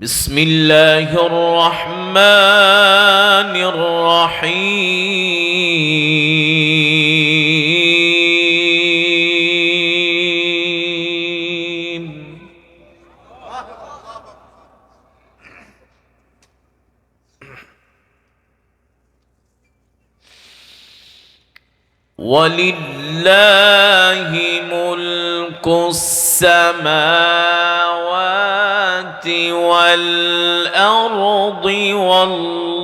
بسم الله الرحمن الرحيم ولله ملك السماوات والأرض والله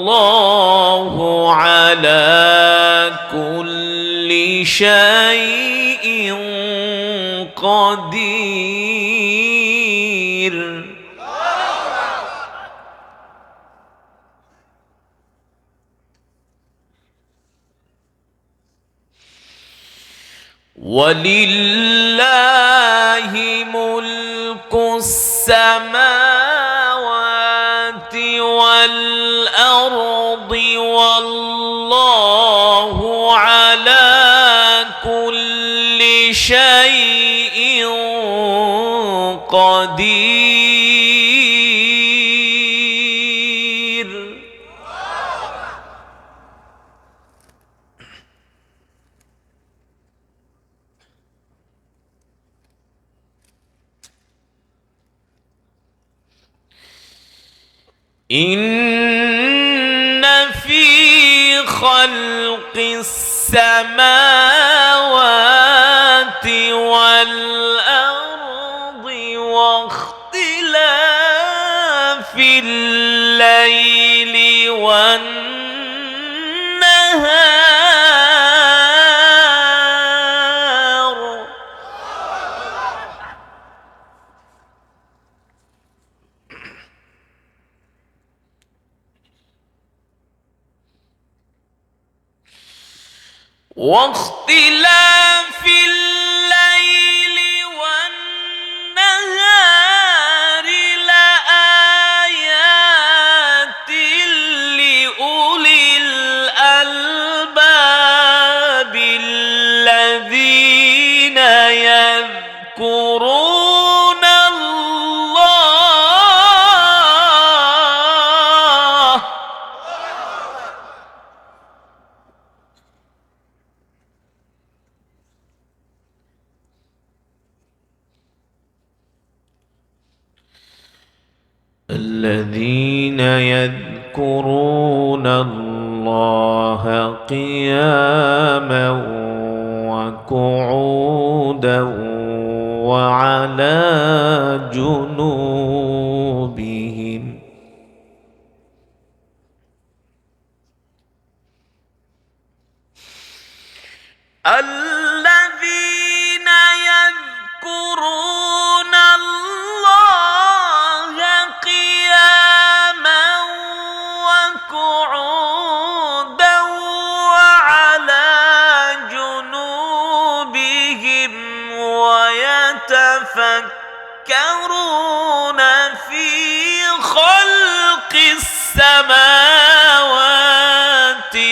على كل شيء قدير. ولله ملك السماوات والأرض والله على كل شيء قدير. إن في خلق السماوات والأرض واختلاف الليل والنهار واختلاف الليل والنهار لآيات لأولي الألباب الذين يذكرون الله قياما وقعودا وعلى جنوبهم الذين يذكرون الله قياما وقعودا وعلى جنوبهم ويتفكرون في خلق السماوات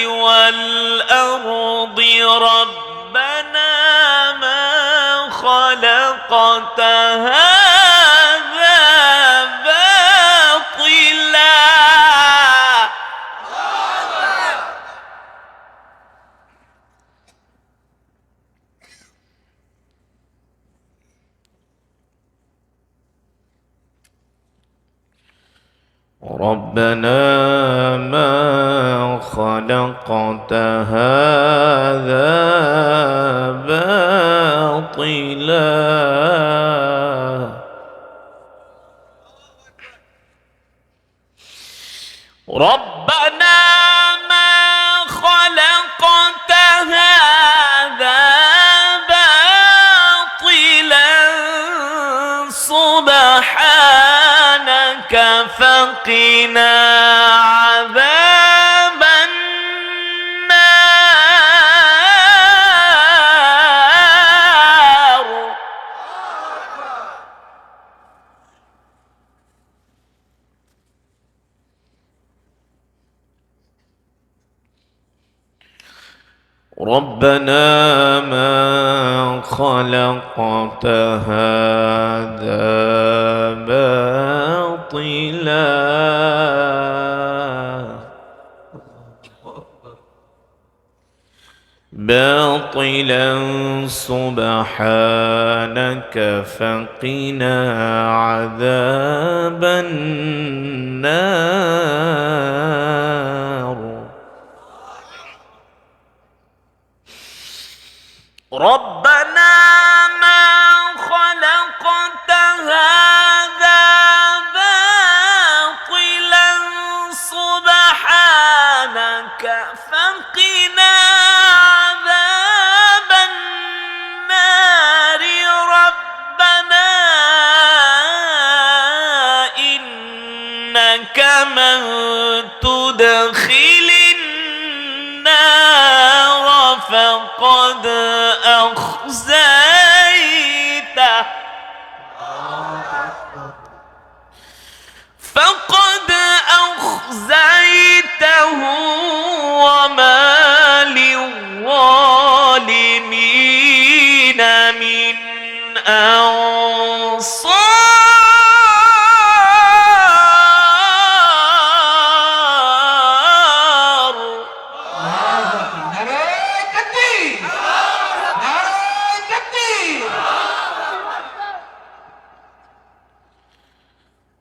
والأرض ربنا ما خلقت هذا باطلا ربنا ما خلقت هذا باطلا ربنا ما خلقت هذا باطلا سبحانك فقنا عذاب النار ربنا ما خلقت هذا باطلا باطلا سبحانك فقنا عذاب النار. ربنا ما خلقت هذا باطلا سبحانك فقنا عذاب النار. ربنا إنك من تدخل النار فقد أخزيته وما للظالمين من أنصار.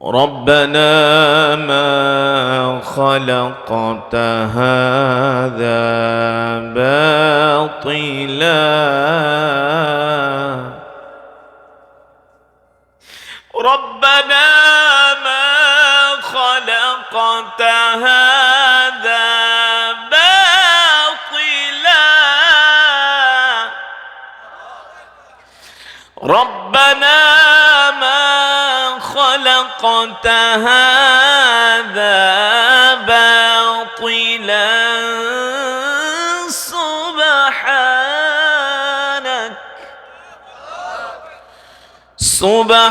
ربنا ما خلقت هذا باطلا ربنا ما خلقت هذا باطلا ربنا ما خلقت هذا باطلا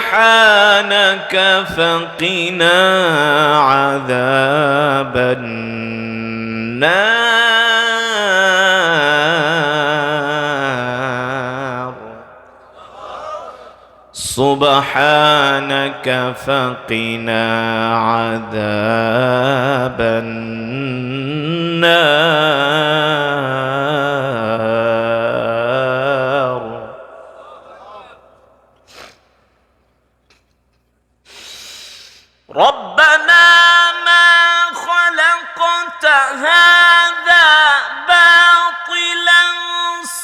سبحانك فقنا عذاب النار. سبحانك فقنا عذاب النار. ربنا ما خلقت هذا باطلا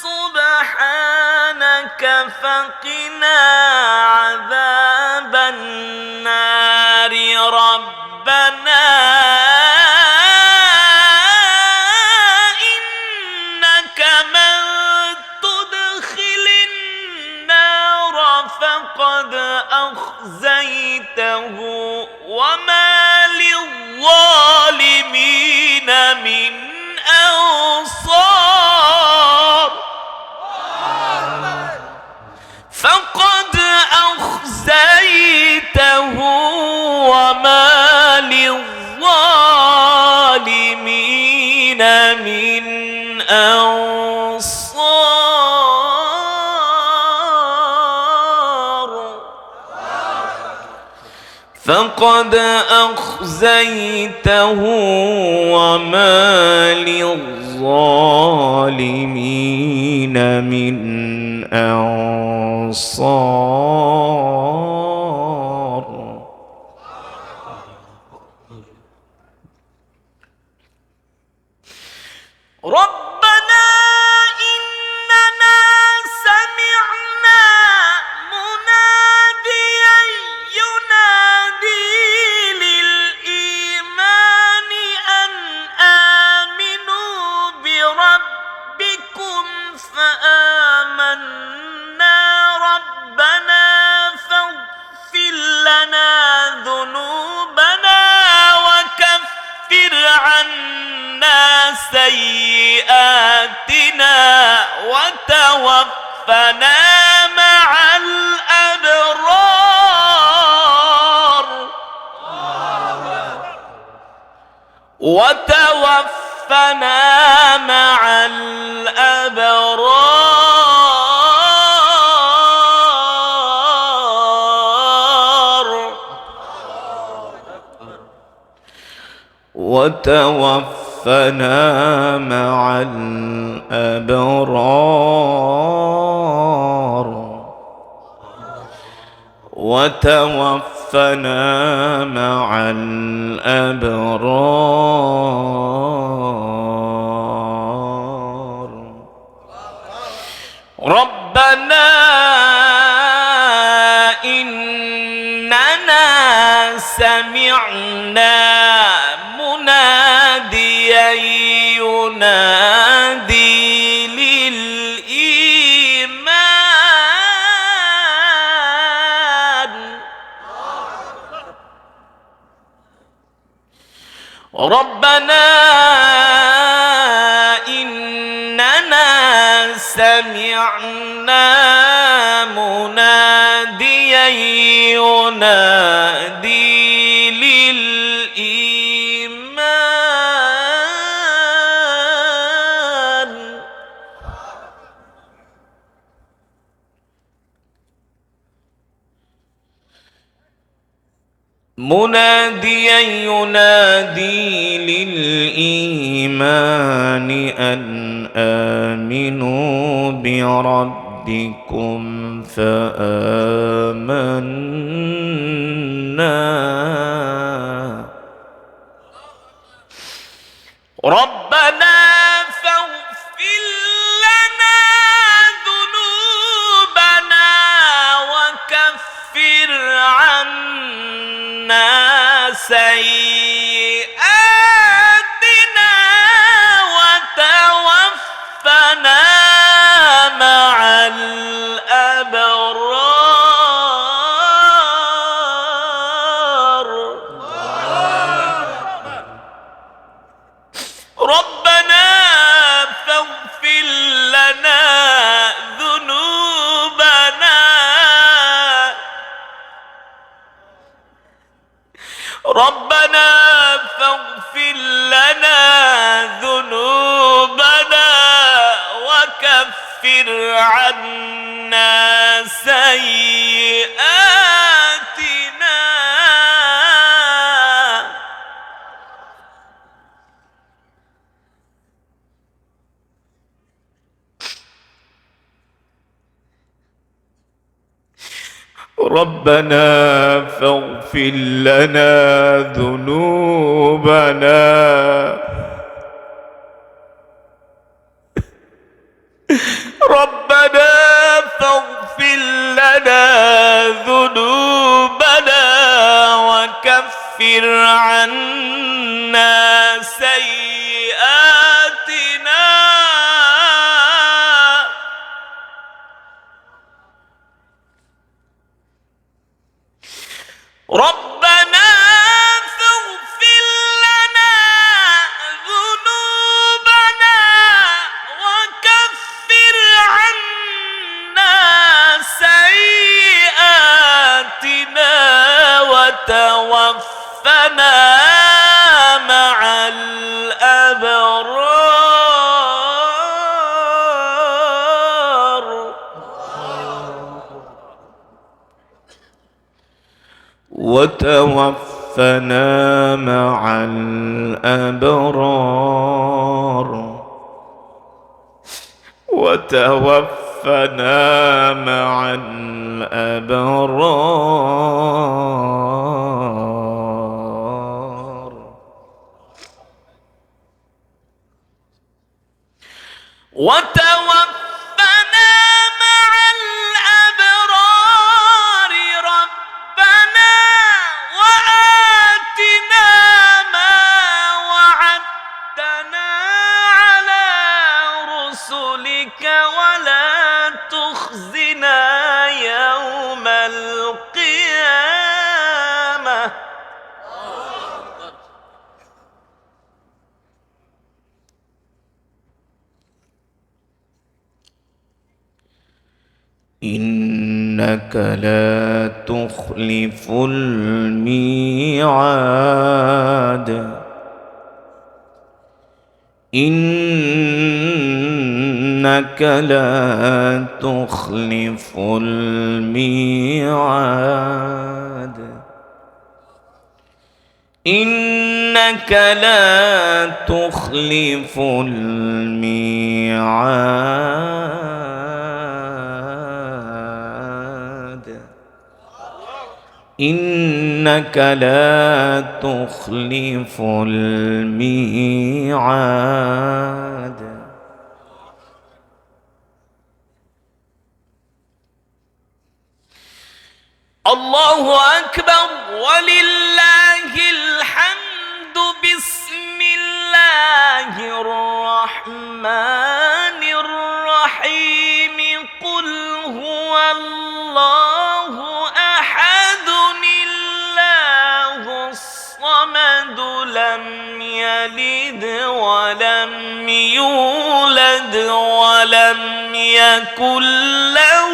سبحانك فقنا عذاب النار. ربنا إنك من تدخل النار فقد أخزيته وما للظالمين من أنصار. فقد أخزيته وما للظالمين من أنصار. فقد أخزيته وما للظالمين من أنصار. ربنا إننا سمعنا مناديا ينادي للإيمان أن آمنوا بربكم فآمنا. ربنا فاغفر لنا ذنوبنا وكفر عنا سيئاتنا وتوفنا مع الأبرار. وتوفنا مع الأبرار. وتوفنا مع الأبرار وتوفنا مع الأبرار ربنا إننا سمعنا مناديا ينادي للإيمان ربنا إننا سمعنا مناديا ينادي للإيمان مناديا ينادي للإيمان أن آمنوا بربكم فآمنا ربنا فاغفر لنا ذنوبنا وكفر عنا سيئاتنا وتوفنا مع الأبرار ربنا فاغفر لنا ذنوبنا ربنا فاغفر لنا ذنوبنا وكفر عنا سيئاتنا ربنا فاغفر لنا ذنوبنا ربنا فاغفر لنا ذنوبنا وكفر عنا سيئاتنا ربنا فاغفر لنا ذنوبنا وكفر عنا سيئاتنا وتوفنا مع الأبرار وتوفنا مع الأبرار وتوفنا مع الأبرار وتوفنا مع الأبرار ربنا وآتنا ما وعدتنا على رسلك ولا تخزنا يوم القيامة إنك لا تخلف الميعاد إنك لا تخلف الميعاد إن إنك لا تخلف الميعاد إنك لا تخلف الميعاد. الله أكبر ولله الحمد. بسم الله الرحمن الرحيم. قل هو الله أحد الله الصمد لم يلد ولم يولد ولم يكن له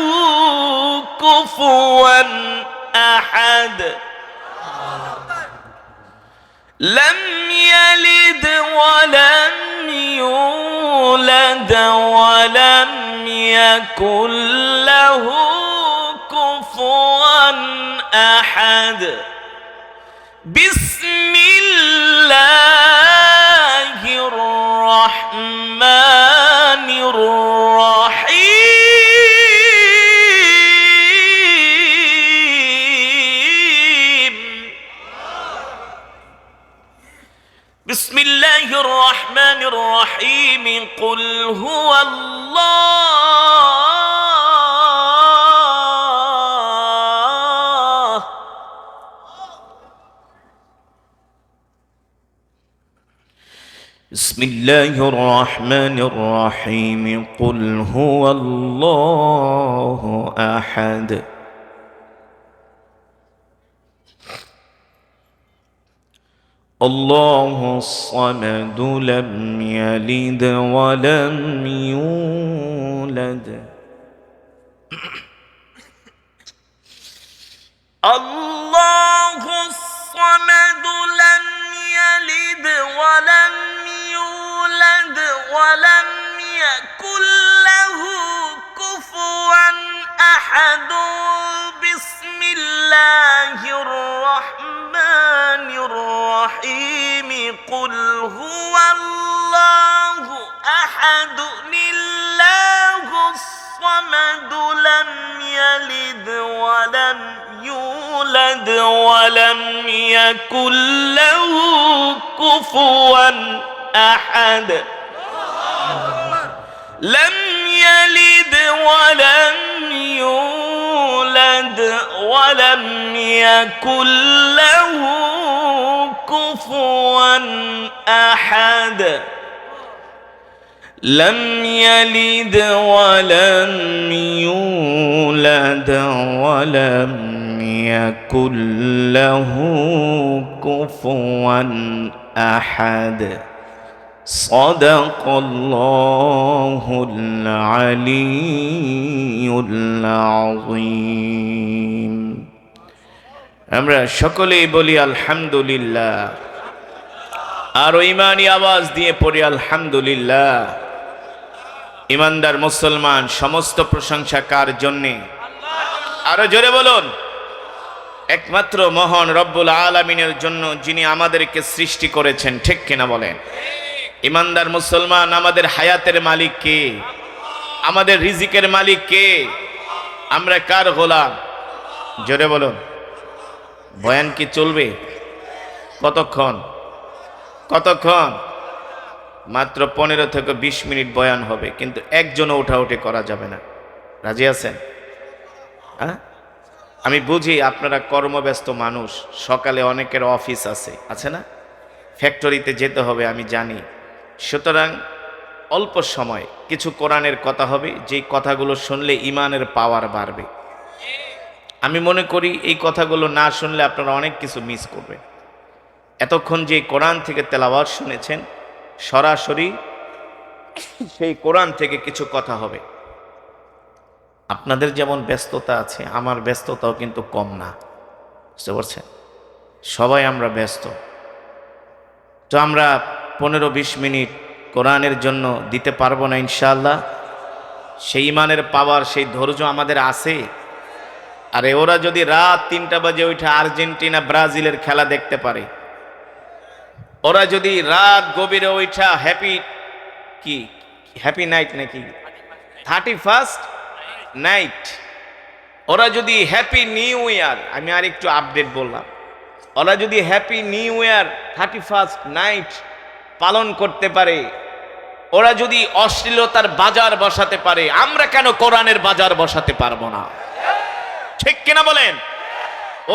كفوا أحد. لم يلد ولم يولد ولم يكن له كفوا أحد. بسم الله الرحمن الرحيم. بسم الله الرحمن الرحيم. قل هو الله. بسم الله الرحمن الرحيم. قل هو الله أحد الله الصمد لم يلد ولم يولد. الله الصمد لم يلد ولم يولد ولم يكن له كفوا أحد. بسم الله الرحمن الرحيم. قل هو الله أحد الله الصمد لم يلد ولم يولد ولم يكن له كفوا أحد. لم يلد ولم يولد ولم يكن له كفوا أحد. لم يلد ولم يولد ولم يكن له كفوا أحد. صدق الله العلي العظيم. আমরা সকলেই বলি আলহামদুলিল্লাহ, আর ঈমানি আওয়াজ দিয়ে পড়ি আলহামদুলিল্লাহ। ঈমানদার মুসলমান, সমস্ত প্রশংসা কার জন্যে? আরো জোরে বলুন। একমাত্র মহান রব্বুল আলামিনের জন্য, যিনি আমাদেরকে সৃষ্টি করেছেন। ঠিক কিনা বলেন? ঈমানদার মুসলমান, আমাদের হায়াতের মালিক কে? আমাদের রিজিকের মালিক কে? আমরা কার গোলাম? জোরে বলুন। বয়ান কি চলবে? কতক্ষণ? কতক্ষণ? মাত্র 15 থেকে 20 মিনিট বয়ান হবে, কিন্তু একজনও উঠাউঠি করা যাবে না। রাজি আছেন? হ্যাঁ, আমি বুঝি আপনারা কর্মব্যস্ত মানুষ, সকালে অনেকের অফিস আছে না, ফ্যাক্টরিতে যেতে হবে, আমি জানি। সুতরাং অল্প সময় কিছু কোরআনের কথা হবে, যেই কথাগুলো শুনলে ঈমানের পাওয়ার বাড়বে। আমি মনে করি এই কথাগুলো না শুনলে আপনারা অনেক কিছু মিস করবেন। এতক্ষণ যে কোরআন থেকে তেলাওয়াত শুনেছেন, সরাসরি সেই কোরআন থেকে কিছু কথা হবে। আপনাদের যেমন ব্যস্ততা আছে, আমার ব্যস্ততাও কিন্তু কম না, বুঝতে পারছেন? সবাই আমরা ব্যস্ত। তো আমরা 15-20 মিনিট কোরআনের জন্য দিতে পারবো না ইনশাআল্লাহ? সেই ঈমানের পাওয়ার, সেই ধৈর্য আমাদের আছে। আরে ওরা যদি রাত 3টা বাজে উঠে আর্জেন্টিনা ব্রাজিলের খেলা দেখতে পারে, ওরা যদি রাত গভীরে ওইটা হ্যাপি নাইট নাকি 31st নাইট, ওরা যদি হ্যাপি নিউ ইয়ার, আমি আর একটু আপডেট বললাম, ওরা যদি happy new year 31st night পালন করতে পারে, ওরা যদি অশ্লীলতার বাজার বসাতে পারে, আমরা কেন কোরআনের বাজার বসাতে পারবো না? ঠিক কিনা বলেন?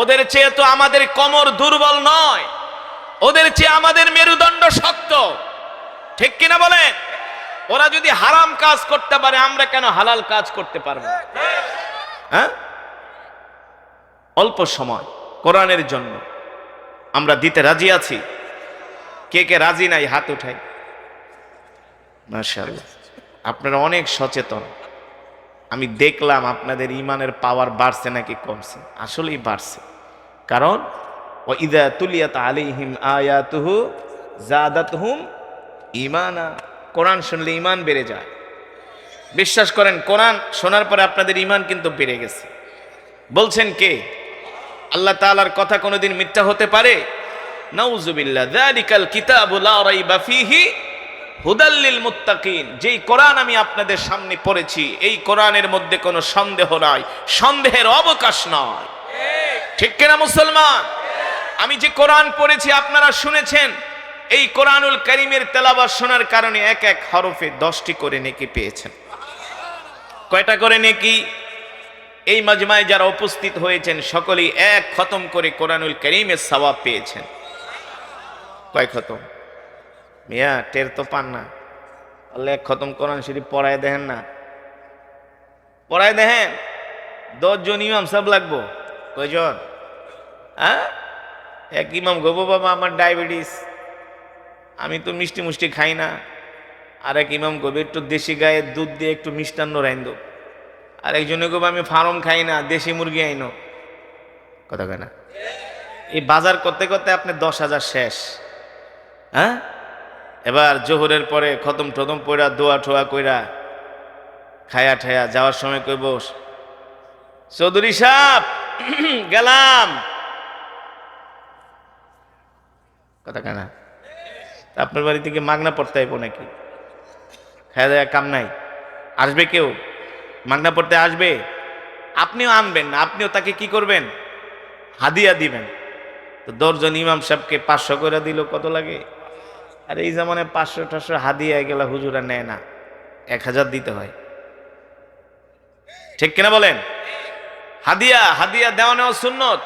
ওদের চেয়ে তো আমাদের কোমর দুর্বল নয়, ওদের চেয়ে আমাদের মেরুদণ্ড শক্ত। ঠিক কিনা বলেন? ওরা যদি হারাম কাজ করতে পারে, আমরা কেন হালাল কাজ করতে পারবো না? হ্যাঁ, অল্প সময় কোরআনের জন্য আমরা দিতে রাজি আছি। কে কে রাজি নাই হাত উঠাই। মাশাআল্লাহ, আপনারা অনেক সচেতন। আমি দেখলাম আপনাদের ইমানের পাওয়ার বাড়ছে নাকি কমছে? আসলেই বাড়ছে। কারণ ওয়াইদা তুলিয়াত আলাইহিম আয়াতুহু যাদাতহুম ঈমানা, কোরআন শুনলে ঈমান বেড়ে যায়। বিশ্বাস করেন, কোরআন শোনার পরে আপনাদের ঈমান কিন্তু বেড়ে গেছে। বলছেন কে? আল্লাহ তাআলার কথা কোনোদিন মিথ্যা হতে পারে? নাউযুবিল্লাহ। যালিকাল কিতাবু লা রাইবা ফীহি হুদাল লিল মুত্তাকিন। যেই কোরআন আমি আপনাদের সামনে পড়েছি, এই কোরআনের মধ্যে কোনো সন্দেহ নাই, সন্দেহের অবকাশ নয়। ঠিক কিনা মুসলমান? আমি যে কোরআন পড়েছি আপনারা শুনেছেন, এই কোরআনুল কারীমের তেলাওয়াত শোনার কারণে এক এক হরফে 10টি করে নেকি পেয়েছেন। কয়টা করে নেকি? এই মাজমায় যারা উপস্থিত হয়েছেন সকলেই এক খতম করে কোরআনুল কারীমের সওয়াব পেয়েছেন। কয় খতম? মিয়া টের তো পান না? আল্লাহ এক খতম কোরআন শরীফ পড়ায় দেখেন না, পড়ায় দেখেন। 10 জন ইমাম সব লাগবো। কয়জন? হ্যাঁ, এক ইমাম গো বাবা আমার ডায়াবেটিস, আমি তো মিষ্টি মুষ্টি খাই না। আর এক ইমাম গো একটু দেশি গায়ের দুধ দিয়ে একটু মিষ্টান্ন রাইন্দো। আর একজনে গো আমি ফার্ম খাই না, দেশি মুরগি আইনো। কথা কয় না? এই বাজার করতে করতে আপনি 10,000 শেষ। হ্যাঁ, এবার জোহরের পরে খতম টতম পড়া দোয়া ঠোয়া কইরা খায়া ঠায়া যাওয়ার সময় কইব, চৌধুরী সাহেব গেলাম। কথা কেনা? আপনার বাড়ি থেকে মাগনা পড়তে আইব নাকি? খায়া দেয়া কাম নাই? আসবে কেউ মাগনা পড়তে? আসবে। আপনিও আনবেন না, আপনিও তাকে কি করবেন? হাদিয়া দিবেন। তো 10 জন ইমাম সাহেবকে 500 করে দিল, কত লাগে? আর এই জামানে 500-500 হাদিয়া গেলা হুজুরা নেয় না, 1000 দিতে হয়। ঠিক কিনা বলেন? হাদিয়া দেওয়া নেওয়া সুন্নত।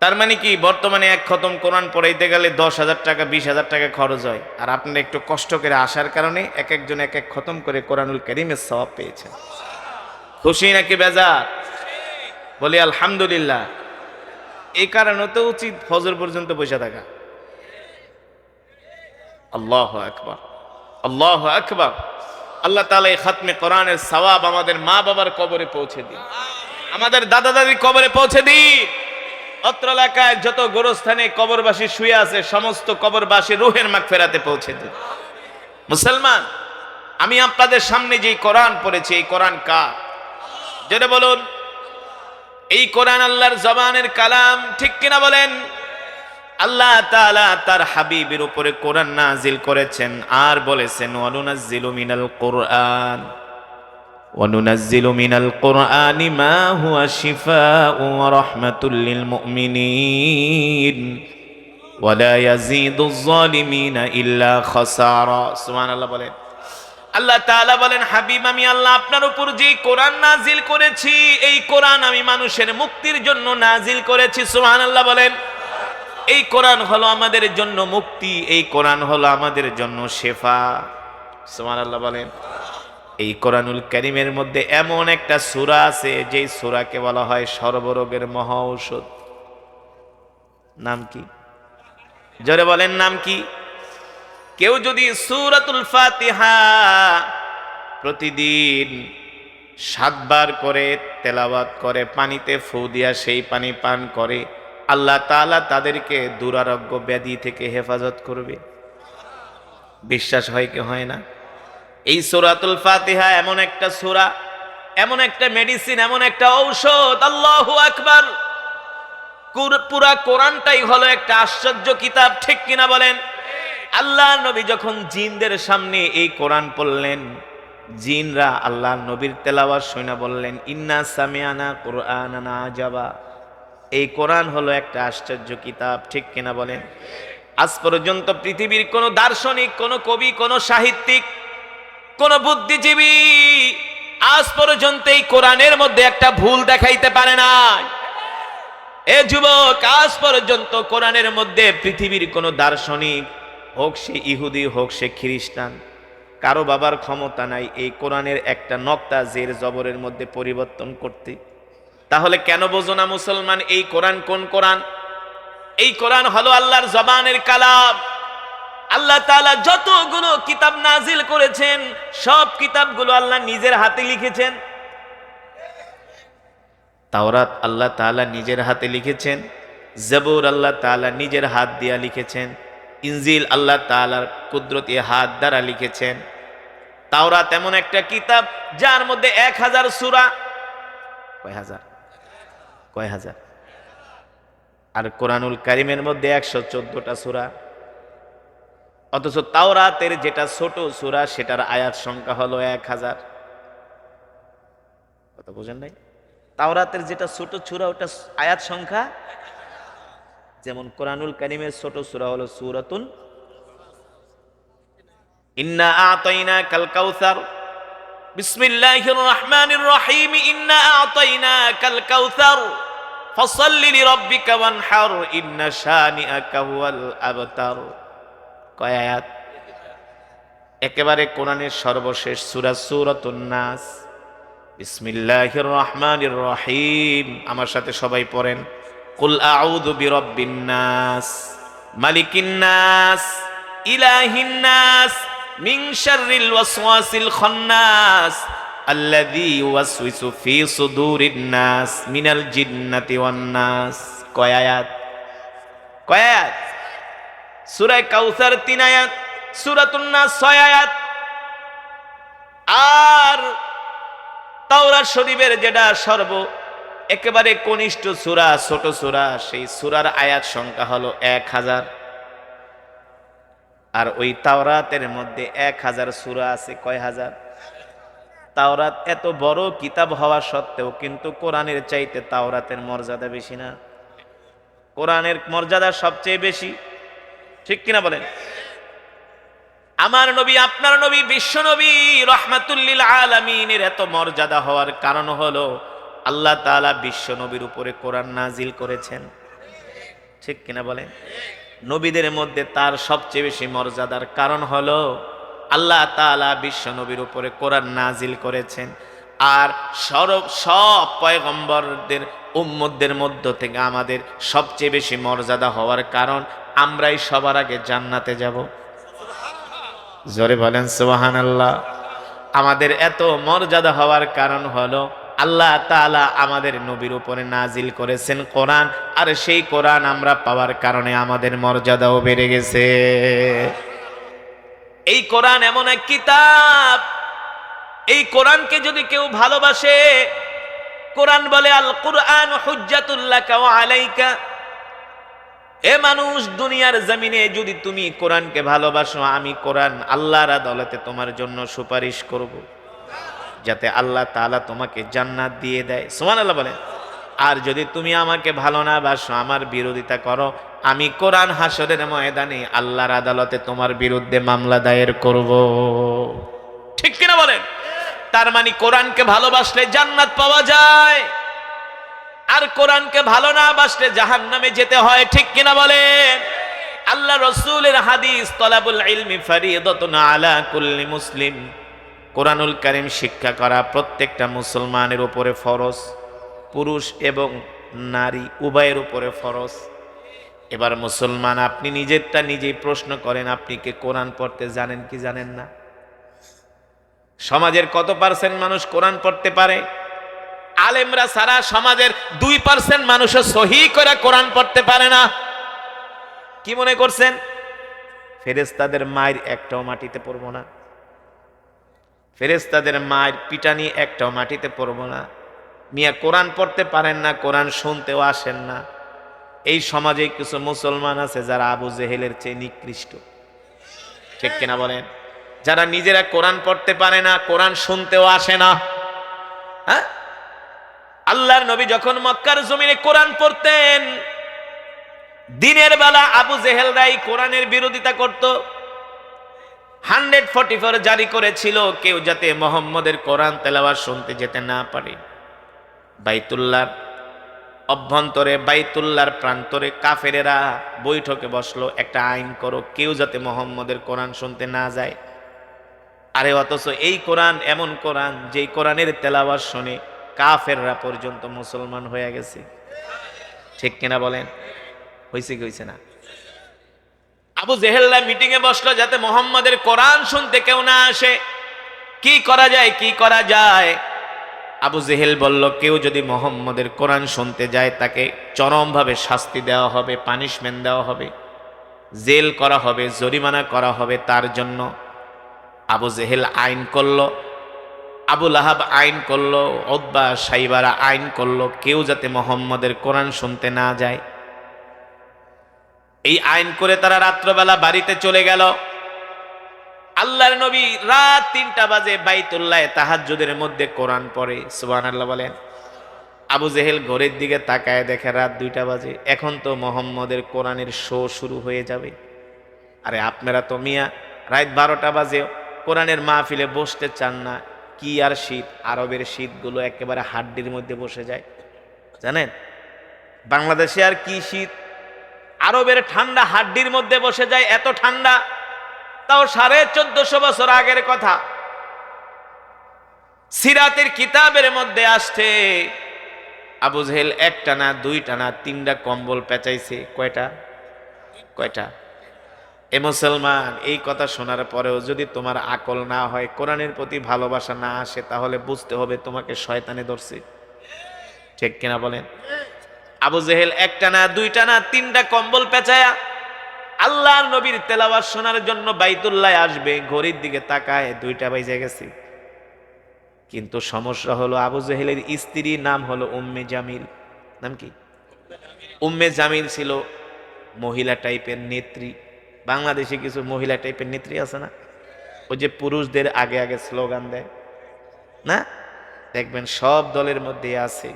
তার মানে কি, বর্তমানে এক খতম কোরআন পড়াইতে গেলে 10,000 টাকা 20,000 টাকা খরচ হয়। আর আপনারা একটু কষ্ট করে আসার কারণে এক একজন এক এক খতম করে কোরআনুল কারীমের সওয়াব পেয়েছেন। খুশি নাকি বেজার? বলি আলহামদুলিল্লাহ। এই কারণে তো উচিত ফজর পর্যন্ত বসে থাকা। আল্লাহু আকবার, আল্লাহু আকবার। আল্লাহ তাআলা এই খাতমে কোরআনের সওয়াব আমাদের মা বাবার কবরে পৌঁছে দিন, আমাদের দাদা দাদির কবরে পৌঁছে দিন। অত্র এলাকায় যত গোরস্থানে কবরবাসী শুয়ে আছে, সমস্ত কবরবাসী রূহের মাগফিরাতে পৌঁছে দিন। মুসলমান, আমি আপনাদের সামনে যে কোরআন পড়েছি, এই কোরআন কার? যেটা বলুন, এই কোরআন আল্লাহর জবানের কালাম। ঠিক কিনা বলেন? আল্লাহ তাআলা তার হাবিবের উপরে কোরআন নাজিল করেছেন আর বলেছেন, ওয়ানুনাজ্জিলু মিনাল কুরআন ওয়ানুনাজ্জিলু মিনাল কুরআনি মা হুয়া শিফাউন ওয়া রাহমাতুল লিল মুমিনিন ওয়া লা ইয়াজিদুয যালিমিনা ইল্লা খাসারা। সুবহানাল্লাহ বলেন। আল্লাহ তাআলা বলেন, হাবিব আমি আল্লাহ আপনার উপর যে কোরআন নাজিল করেছি, এই কোরআন আমি মানুষের মুক্তির জন্য নাজিল করেছি। সুবহানাল্লাহ বলেন। এই কোরআন হলো আমাদের জন্য মুক্তি, এই কোরআন হলো আমাদের জন্য শেফা। সুবহানাল্লাহ বলেন। এই কোরআনুল কারীমের মধ্যে এমন একটা সূরা আছে, যেই সূরাকে বলা হয় সর্বরোগের মহা ঔষধ। নাম কি? জোরে বলেন, নাম কি? কেউ যদি সূরাতুল ফাতিহা প্রতিদিন 7 বার করে তেলাওয়াত করে, পানিতে ফু দিয়া সেই পানি পান করে, আল্লাহ তাআলা তাদেরকে দুরারোগ্য ব্যাধি থেকে হেফাজত করবে। বিশ্বাস হয় কি হয় না? এই সূরাতুল ফাতিহা এমন একটা সূরা, এমন একটা মেডিসিন, এমন একটা ঔষধ। আল্লাহু আকবার। পুরা কোরআনটাই হলো একটা আশ্চর্য কিতাব, ঠিক কিনা বলেন? আল্লাহ নবী যখন জিনদের সামনে এই কোরআন পড়লেন, জিনরা আল্লাহ নবীর তেলাওয়াত শুনে বললেন, ইন্না সামিআনা কুরআনান আজাবা, এই কোরআন হলো একটা আশ্চর্য কিতাব, ঠিক কিনা বলেন? আজ পর্যন্ত পৃথিবীর কোনো দার্শনিক, কোনো কবি, কোনো সাহিত্যিক, কোনো বুদ্ধিজীবী আজ পর্যন্ত এই কোরআনের মধ্যে একটা ভুল দেখাইতে পারে না। এ যুবক, আজ পর্যন্ত কোরআনের মধ্যে পৃথিবীর কোনো দার্শনিক, হোক সে ইহুদি হোক সে খ্রিস্টান, কারো বাবার ক্ষমতা নাই এই কোরআনের একটা নক্তা জের জবরের মধ্যে পরিবর্তন করতে। তাহলে কেন বোঝো না মুসলমান এই কোরআন কোন কোরআন? এই কোরআন হলো আল্লাহর জবানের কালাম। আল্লাহ তাআলা যতগুলো কিতাব নাজিল করেছেন সব কিতাবগুলো আল্লাহ নিজের হাতে লিখেছেন। তাওরাত আল্লাহ তাআলা নিজের হাতে লিখেছেন, জবুর আল্লাহ তাআলা নিজের হাত দিয়া লিখেছেন, ইনজিল আল্লাহ তাআলার কুদরতি হাত দ্বারা লিখেছেন। তাওরাত এমন একটা কিতাব যার মধ্যে 1000 সূরা, কয় হাজার? আর কোরআনুল কারীমের মধ্যে 114টা সূরা। অথচ তাওরাতের যেটা ছোট সূরা সেটার আয়াত সংখ্যা হলো 1000। কথা বুঝেন নাই? তাওরাতের যেটা ছোট সূরা ওটা আয়াত সংখ্যা, যেমন কোরআনুল কারীমের ছোট সূরা হলো সূরাতুল ইন্না আ'তাইনাকাল কাউসার, বিসমিল্লাহির রহমানির রহিম, ইন্না আ'তাইনাকাল কাউসার ফাসাল্লি লিরাব্বিকা ওয়ানহার ইন্না শানিআকা হুয়াল আবতার। কয় আয়াত? একেবারে কোরআনের সর্বশেষ সূরা সূরাতুন নাস। বিসমিল্লাহির রহমানির রহিম, আমার সাথে সবাই পড়েন, কুল আউযু বিরাব্বিন নাস, মালিকিন নাস, ইলাহিন নাস, মিন শাররিল ওয়াসওয়াসিল খান্নাস, আল্লাযী ইউওয়াসওয়িসু ফি সুদুরিন নাস মিনাল জিন্নাতি ওয়ান নাস। কয় আয়াত? কয় আয়াত? সূরা কাউসার 3 আয়াত, সূরাতুন নাস 6 আয়াত। আর তাওরাত শরীফের যেটা একেবারে কনিষ্ঠ সূরা, ছোট সূরা, সেই সূরার আয়াত সংখ্যা হলো 1000। আর ওই তাওরাতের মধ্যে 1000 সূরা আছে। কয় হাজার? তাওরাত এত বড় কিতাব হওয়া সত্ত্বেও কিন্তু কোরআনের চাইতে তাওরাতের মর্যাদা বেশি না? কোরআনের মর্যাদা সবচেয়ে বেশি, ঠিক কিনা বলেন? আমার নবী, আপনার নবী, বিশ্ব নবী রাহমাতুল লিল আলামিনের এত মর্যাদা হওয়ার কারণ হলো আল্লাহ তাআলা বিশ্ব নবীর উপরে কোরআন নাজিল করেছেন, ঠিক কিনা বলেন? নবীদের মধ্যে তার সবচেয়ে বেশি মর্যাদার কারণ হলো আল্লাহ তাআলা বিশ্ব নবীর উপরে কোরআন নাজিল করেছেন। আর সব পয়গম্বরদের উম্মতদের মধ্য থেকে আমাদের সবচেয়ে বেশি মর্যাদা হওয়ার কারণ আমরাই সবার আগে জান্নাতে যাব। জোরে বলেন সুবহানাল্লাহ। আমাদের এত মর্যাদা হওয়ার কারণ হলো আল্লাহ তাআলা আমাদের নবীর উপরে নাজিল করেছেন কোরআন, আর সেই কোরআন আমরা পাওয়ার কারণে আমাদের মর্যাদাও বেড়ে গেছে। এই কোরআন এমন এক কিতাব, এই কোরআনকে যদি কেউ ভালোবাসে, কোরআন বলে আল কুরআন হুজ্জাতুল লাকা ওয়া আলাইকা। এ মানুষ, দুনিয়ার জমিনে যদি তুমি কোরআনকে ভালোবাসো, আমি কোরআন আল্লাহর আদালতে তোমার জন্য সুপারিশ করব, যাতে আল্লাহ তাআলা তোমাকে জান্নাত দিয়ে দেয়। সুবহানাল্লাহ বলেন। আর যদি তুমি আমাকে ভালো না বাসো, আমার বিরোধিতা করো, আমি কোরআন হাসরের ময়দানে আল্লাহর আদালতে তোমার বিরুদ্ধে মামলা দায়ের করব, ঠিক কিনা বলেন? তার মানে কোরআনকে ভালোবাসলে জান্নাত পাওয়া যায়, আর কোরআনকে ভালো না বাসলে জাহান্নামে যেতে হয়, ঠিক কিনা বলেন? আল্লাহ রাসূলের হাদিস, তলাবুল ইলমি ফারিদাতুন আলা কুল্লি মুসলিম। কোরআনুল কারীম শিক্ষা করা প্রত্যেকটা মুসলমানের উপরে ফরজ, পুরুষ এবং নারী উভয়ের উপরে ফরজ। এবার মুসলমান, আপনি নিজেরটা নিজেই প্রশ্ন করেন, আপনি কি কোরআন পড়তে জানেন কি জানেন না? সমাজের কত পার্সেন্ট মানুষ কোরআন পড়তে পারে? আলেমরা সারা সমাজের 2% মানুষও সহি করে কোরআন পড়তে পারে না। কি মনে করছেন ফেরেশতাদের মায়ের একটাও মাটিতে পড়বো না? ফেরেশতাদের মায়ের পিটানি একটাও মাটিতে পড়বো না? মিয়া কোরআন পড়তে পারেন না, কোরআন শুনতেও আসেন না, এই সমাজে কিছু মুসলমান আছে যারা আবু জেহেলের চেয়ে নিকৃষ্ট, ঠিক কিনা বলেন? যারা নিজেরা কোরআন পড়তে পারে না, কোরআন শুনতেও আসে না। হ্যাঁ, আল্লাহর নবী যখন মক্কার জমিনে কোরআন পড়তেন, দিনের বেলা আবু জেহেলরাই কোরআনের বিরোধিতা করত। 144 জারি করেছিল কেউ যাতে মুহাম্মদের কোরআন তেলাওয়াত শুনতে যেতে না পারে। বাইতুল্লাহর অভ্যন্তরে, বাইতুল্লাহর প্রান্তরে কাফেরেরা বৈঠকে বসলো, একটা আইন করো কেউ যাতে মুহাম্মদের কোরআন শুনতে না যায়। আরে অথচ এই কোরআন এমন কোরআন যেই কোরআনের তেলাওয়াত শুনে কাফেররা পর্যন্ত মুসলমান হয়ে গেছে, ঠিক কিনা বলেন? হয়েছে কি হয়েছে না? আবু জেহেলরা মিটিং এ বসলো যাতে মুহাম্মদের কোরআন শুনতে কেউ না আসে। কি করা যায়, কি করা যায়? আবু জেহেল বলল, কেউ যদি মুহাম্মদের কোরআন শুনতে যায় তাকে চরমভাবে শাস্তি দেওয়া হবে, পানিশমেন্ট দেওয়া হবে, জেল করা হবে, জরিমানা করা হবে। তার জন্য আবু জেহেল আইন করলো, আবু লাহাব আইন করলো, উতবা সাইবারা আইন করলো, কেউ যাতে মুহাম্মদের কোরআন শুনতে না যায়। এই আইন করে তারা রাত্রবেলা বাড়িতে চলে গেল। আল্লাহর নবী রাত 3টা বাজে বাইতুল্লাহে তাহাজ্জুদের মধ্যে কোরআন পড়ে, সুবহানাল্লাহ বলেন। আবু জেহেল ঘড়ির দিকে তাকায়, দেখে রাত 2টা বাজে, এখন তো মুহাম্মদের কোরআনের শো শুরু হয়ে যাবে। আরে আপনারা তো মিয়া রাত 12টা বাজে কোরআনের মাহফিলে বসতে চান না। কি আর শীত, আরবের শীতগুলো একেবারে হাড্ডির মধ্যে বসে যায়, জানেন? বাংলাদেশে আর কি শীত, আরবের ঠান্ডা হাড্ডির মধ্যে বসে যায়, এত ঠান্ডা। তাও 1450 বছর আগের কথা। সিরাতের কিতাবের মধ্যে আসছে আবু জেহেল 1টা না 2টা না 3টা কম্বল পেঁচাইছে। কয়টা? এ মুসলমান, এই কথা শোনার পরেও যদি তোমার আকল না হয়, কোরআনের প্রতি ভালোবাসা না আসে, তাহলে বুঝতে হবে তোমাকে শয়তানে ধরছে, ঠিক কিনা বলেন? আবু জেহেল 1টা না 2টা না 3টা কম্বল পেঁচায়া আল্লাহর নবীর তেলাওয়াত শোনার জন্য বাইতুল্লাহে আসবে। ঘড়ির দিকে তাকায় 2টা বেজে গেছে। কিন্তু সমস্যা হলো আবু জেহেলের স্ত্রীর নাম হলো উম্মে জামিল। নাম কি? উম্মে জামিল ছিল মহিলা টাইপের নেত্রী। বাংলাদেশে কিছু মহিলা টাইপের নেত্রী আছে না, ওই যে পুরুষদের আগে আগে স্লোগান দেয় না, দেখবেন সব দলের মধ্যে আছে,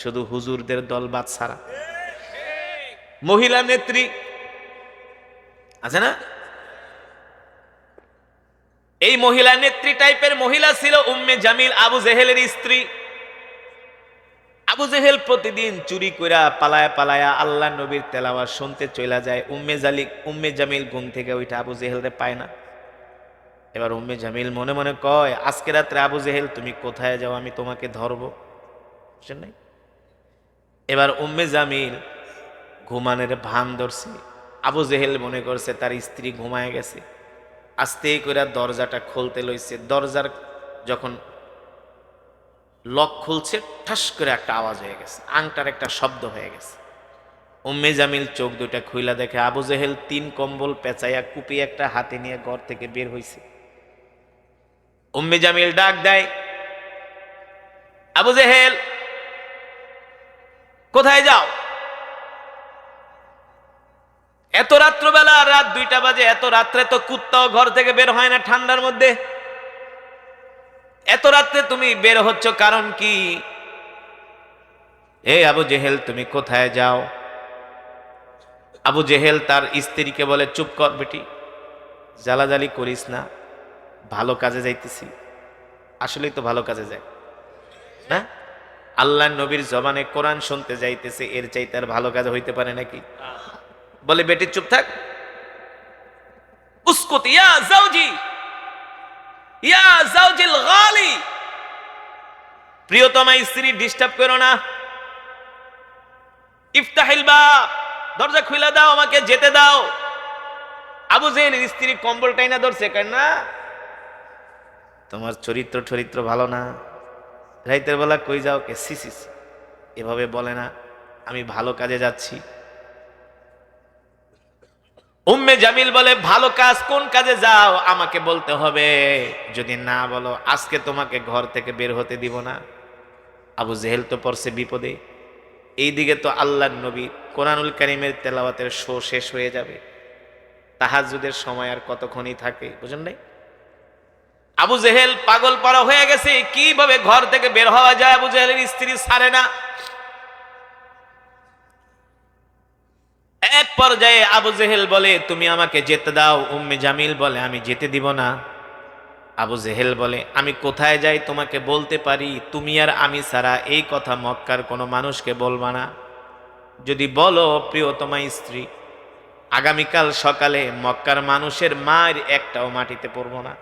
শুধু হুজুরদের দল বাদ ছাড়া। মহিলা নেত্রী আছে না? এই মহিলা নেত্রী টাইপের মহিলা ছিল উম্মে জামিল, আবু জেহেলের স্ত্রী। আবু জেহেল প্রতিদিন চুরি কইরা পালায়া পালায়া আল্লাহ নবীর তেলাওয়াত শুনতে চলে যায়। উম্মে জামিল ঘুম থেকে ওইটা আবু জেহেলরে পায় না। এবার উম্মে জামিল মনে মনে কয়, আজকে রাত্রে আবু জেহেল তুমি কোথায় যাও, আমি তোমাকে ধরবো। বুঝছেন নাই? এবার উম্মে জামিল ঘুমানের ভান ধরছে। আবু জেহেল মনে করছে তার স্ত্রী ঘুমায় গেছে, আস্তে করে দরজাটা খুলতে লইছে। দরজার যখন লক খুলছে, ঠাস করে একটা আওয়াজ হয়ে গেছে, আংটার একটা শব্দ হয়ে গেছে। উম্মে জামিল চোখ দুটা খুইলা দেখে আবু জেহেল 3 কম্বল পেঁচাইয়া কুপি একটা হাতে নিয়ে ঘর থেকে বের হইছে। উম্মে জামিল ডাক দেয়, আবু জেহেল কোথায় যাও? এত রাত্রবেলা, রাত 2টা বাজে, এত রাত্রে তো কুত্তাও ঘর থেকে বের হয় না ঠান্ডার মধ্যে। এত রাত্রে তুমি বের হচ্ছ কারণ কি? এই আবু জেহেল তুমি কোথায় যাও? আবু জেহেল তার স্ত্রীকে বলে, চুপ কর বেটি, জ্বালাজালি করিস না, ভালো কাজে যাইতেছি। আসলেই তো ভালো কাজে যায় না? আল্লাহ নবীর জবানে কোরআন শুনতে যাইতেছে, এর চাইতে আর ভালো কাজ হইতে পারে নাকি? বলে, বেটি চুপ থাক। উসকুত ইয়া জাওজি, ইয়া জাওজিল গালি, প্রিয়তমা স্ত্রী ডিস্টার্ব করো না। ইফতাহিল বাব, দরজা খুলে দাও, আমাকে যেতে দাও। আবু জেহেলের স্ত্রী কম্বল টাইনা ধরছে, কেন না তোমার চরিত্র ভালো না, রাইতের বেলা কই যাও? কে সিসি, এভাবে বলে না, আমি ভালো কাজে যাচ্ছি। উম্মে জামিল বলে, ভালো কাজ কোন কাজে যাও আমাকে বলতে হবে, যদি না বলো আজকে তোমাকে ঘর থেকে বের হতে দিব না। আবু জেহেল তো পড়ছে বিপদে, এইদিকে তো আল্লাহর নবী কোরআনুল কারীমের তেলাওয়াতের শো শেষ হয়ে যাবে, তাহাজ্জুদের সময় আর কতক্ষণই থাকে, বুঝেন নাই? আবু জেহেল পাগল পারা হয়ে গেছে, কিভাবে ঘর থেকে বের হওয়া যায়, আবু জেহেলের স্ত্রী ছাড়ে না। এক পর্যায়ে আবু জেহেল বলে, তুমি আমাকে যেতে দাও। উম্মে জামিল বলে, আমি যেতে দিব না। আবু জেহেল বলে, আমি কোথায় যাই তোমাকে বলতে পারি, তুমি আর আমি ছাড়া এই কথা মক্কার কোনো মানুষকে বলবা না। যদি বলো প্রিয়তমা স্ত্রী, আগামীকাল সকালে মক্কার মানুষের মায়ের একটাও মাটিতে পড়বো না।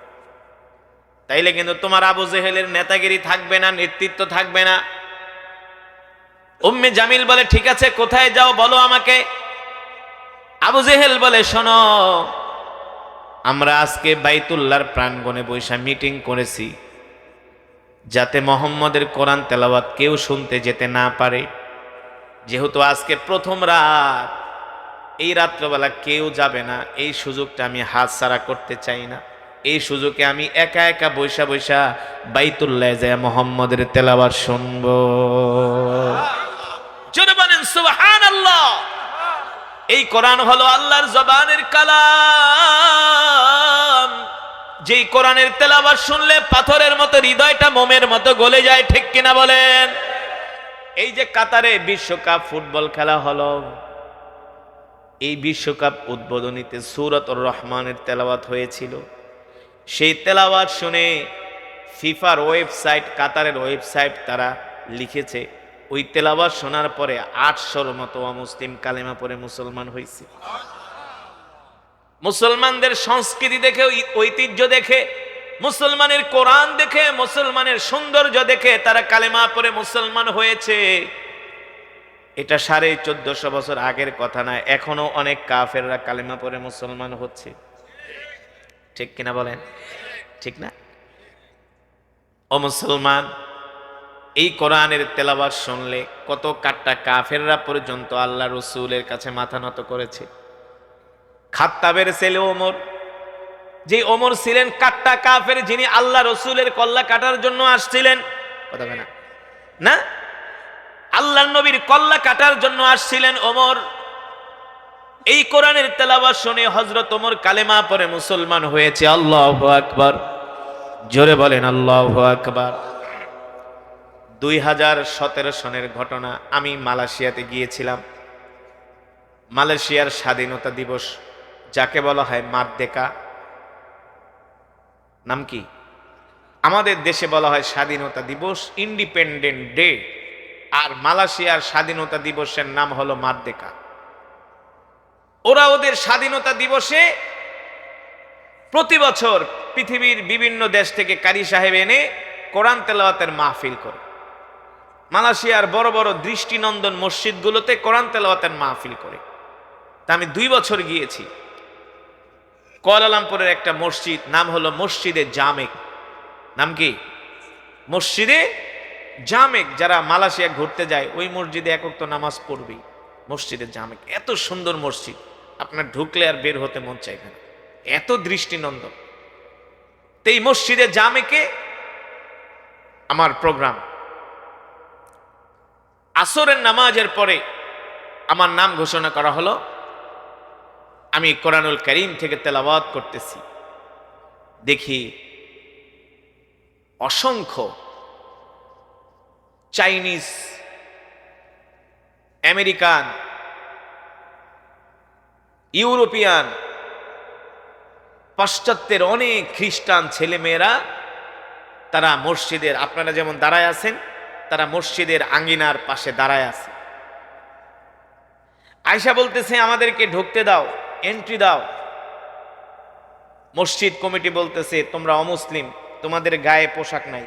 তাইলে কিন্তু তোমার আবু জেহেলের নেতাগিরি থাকবে না, নেতৃত্ব থাকবে না। উম্মে জামিল বলে, ঠিক আছে কোথায় যাও বলো আমাকে। আবু জেহেল বলে, শোনো, আমরা আজকে বাইতুল্লাহর প্রাঙ্গণে বৈশা মিটিং করেছি, যাতে মোহাম্মদের কোরআন তেলাওয়াত কেউ শুনতে যেতে না পারে। যেহেতু আজকে প্রথম রাত, এই রাত্রবেলা কেউ যাবে না, এই সুযোগটা আমি হাতছাড়া করতে চাই না। এই সুযোগে আমি একা একা বৈশা বৈশা বাইতুল্লাহ যায় মোহাম্মদের তেলাওয়াত শুনবো। জোরে বলেন সুবহানাল্লাহ। এই কোরআন হলো আল্লাহর জবানের কালাম। যেই কোরআনের তেলাওয়াত শুনলে পাথরের মতো হৃদয়টা মোমের মতো গলে যায়, ঠিক কিনা বলেন? এই যে কাতারে বিশ্বকাপ ফুটবল খেলা হলো, এই বিশ্বকাপ উদ্বোধনীতে সূরাতুর রহমানের তেলাওয়াত হয়েছিল। সেই তেলাওয়াত শুনে ফিফার ওয়েবসাইট, কাতারের ওয়েবসাইট, তারা লিখেছে ওই তেলাওয়াত শোনার পরে 800-র মতো অমুসলিম কালেমা পড়ে মুসলমান হয়েছে। মুসলমানদের সংস্কৃতি দেখে, ঐতিহ্য দেখে, মুসলমানের কোরআন দেখে, মুসলমানের সৌন্দর্য দেখে তারা কালেমা পড়ে মুসলমান হয়েছে। এটা 1450 বছর আগের কথা না, এখনো অনেক কাফেররা কালেমা পড়ে মুসলমান হচ্ছে, ঠিক কিনা বলেন? ঠিক না? ও মুসলমান, এই কোরআনের তেলাওয়াত শুনলে কত কাট্টা কাফেররা পর্যন্ত আল্লাহ রসুলের কাছে মাথা নত করেছে। খাত্তাবের ছেলে ওমর, যে ওমর ছিলেন কাট্টা কাফের, যিনি আল্লাহ রসুলের কল্লা কাটার জন্য আসছিলেন, কথা বলে না, না, আল্লাহর নবীর কল্লা কাটার জন্য আসছিলেন ওমর। এই কোরআনের তেলাওয়াত শুনে হযরত ওমর কালেমা পড়ে মুসলমান হয়েছে। আল্লাহু আকবার, জোরে বলেন আল্লাহু আকবার। 2017 সনের ঘটনা, আমি মালয়েশিয়াতে গিয়েছিলাম। মালয়েশিয়ার স্বাধীনতা দিবস, যাকে বলা হয় মারদেকা, নাম কি? আমাদের দেশে বলা হয় স্বাধীনতা দিবস, ইন্ডিপেন্ডেন্ট ডে, আর মালয়েশিয়ার স্বাধীনতা দিবসের নাম হলো মারদেকা। ওরা ওদের স্বাধীনতা দিবসে প্রতি বছর পৃথিবীর বিভিন্ন দেশ থেকে কারি সাহেব এনে কোরআন তেলাওয়াতের মাহফিল করে। মালয়েশিয়ার বড় বড় দৃষ্টিনন্দন মসজিদগুলোতে কোরআন তেলাওয়াতের মাহফিল করে। তা আমি 2 বছর গিয়েছি। কুয়ালালামপুরের একটা মসজিদ, নাম হলো মসজিদে জামেক। নাম কি? মসজিদে জামেক। যারা মালয়েশিয়া ঘুরতে যায় ওই মসজিদে এক ওয়াক্ত নামাজ পড়বেই। মসজিদে জামেক এত সুন্দর মসজিদ, আপনার ঢুকলে আর বের হতে মন চাইবে না, এত দৃষ্টিনন্দন। তো এই মসজিদে জামেকে আমার প্রোগ্রাম। আসরের নামাজের পরে আমার নাম ঘোষণা করা হলো। আমি কোরআনুল কারীম থেকে তেলাওয়াত করতেছি, দেখি অসংখ্য চাইনিজ, আমেরিকান, ইউরোপিয়ান, পাশ্চাত্যের অনেক খ্রিস্টান ছেলেমেয়েরা তারা মসজিদের, আপনারা যেমন দাঁড়ায় আছেন, তারা মসজিদের আঙ্গিনার পাশে দাঁড়ায় আছে। আয়েশা বলতেছে, আমাদেরকে ঢুকতে দাও, এন্ট্রি দাও। মসজিদ কমিটি বলতেছে, তোমরা অমুসলিম, তোমাদের গায়ে পোশাক নাই।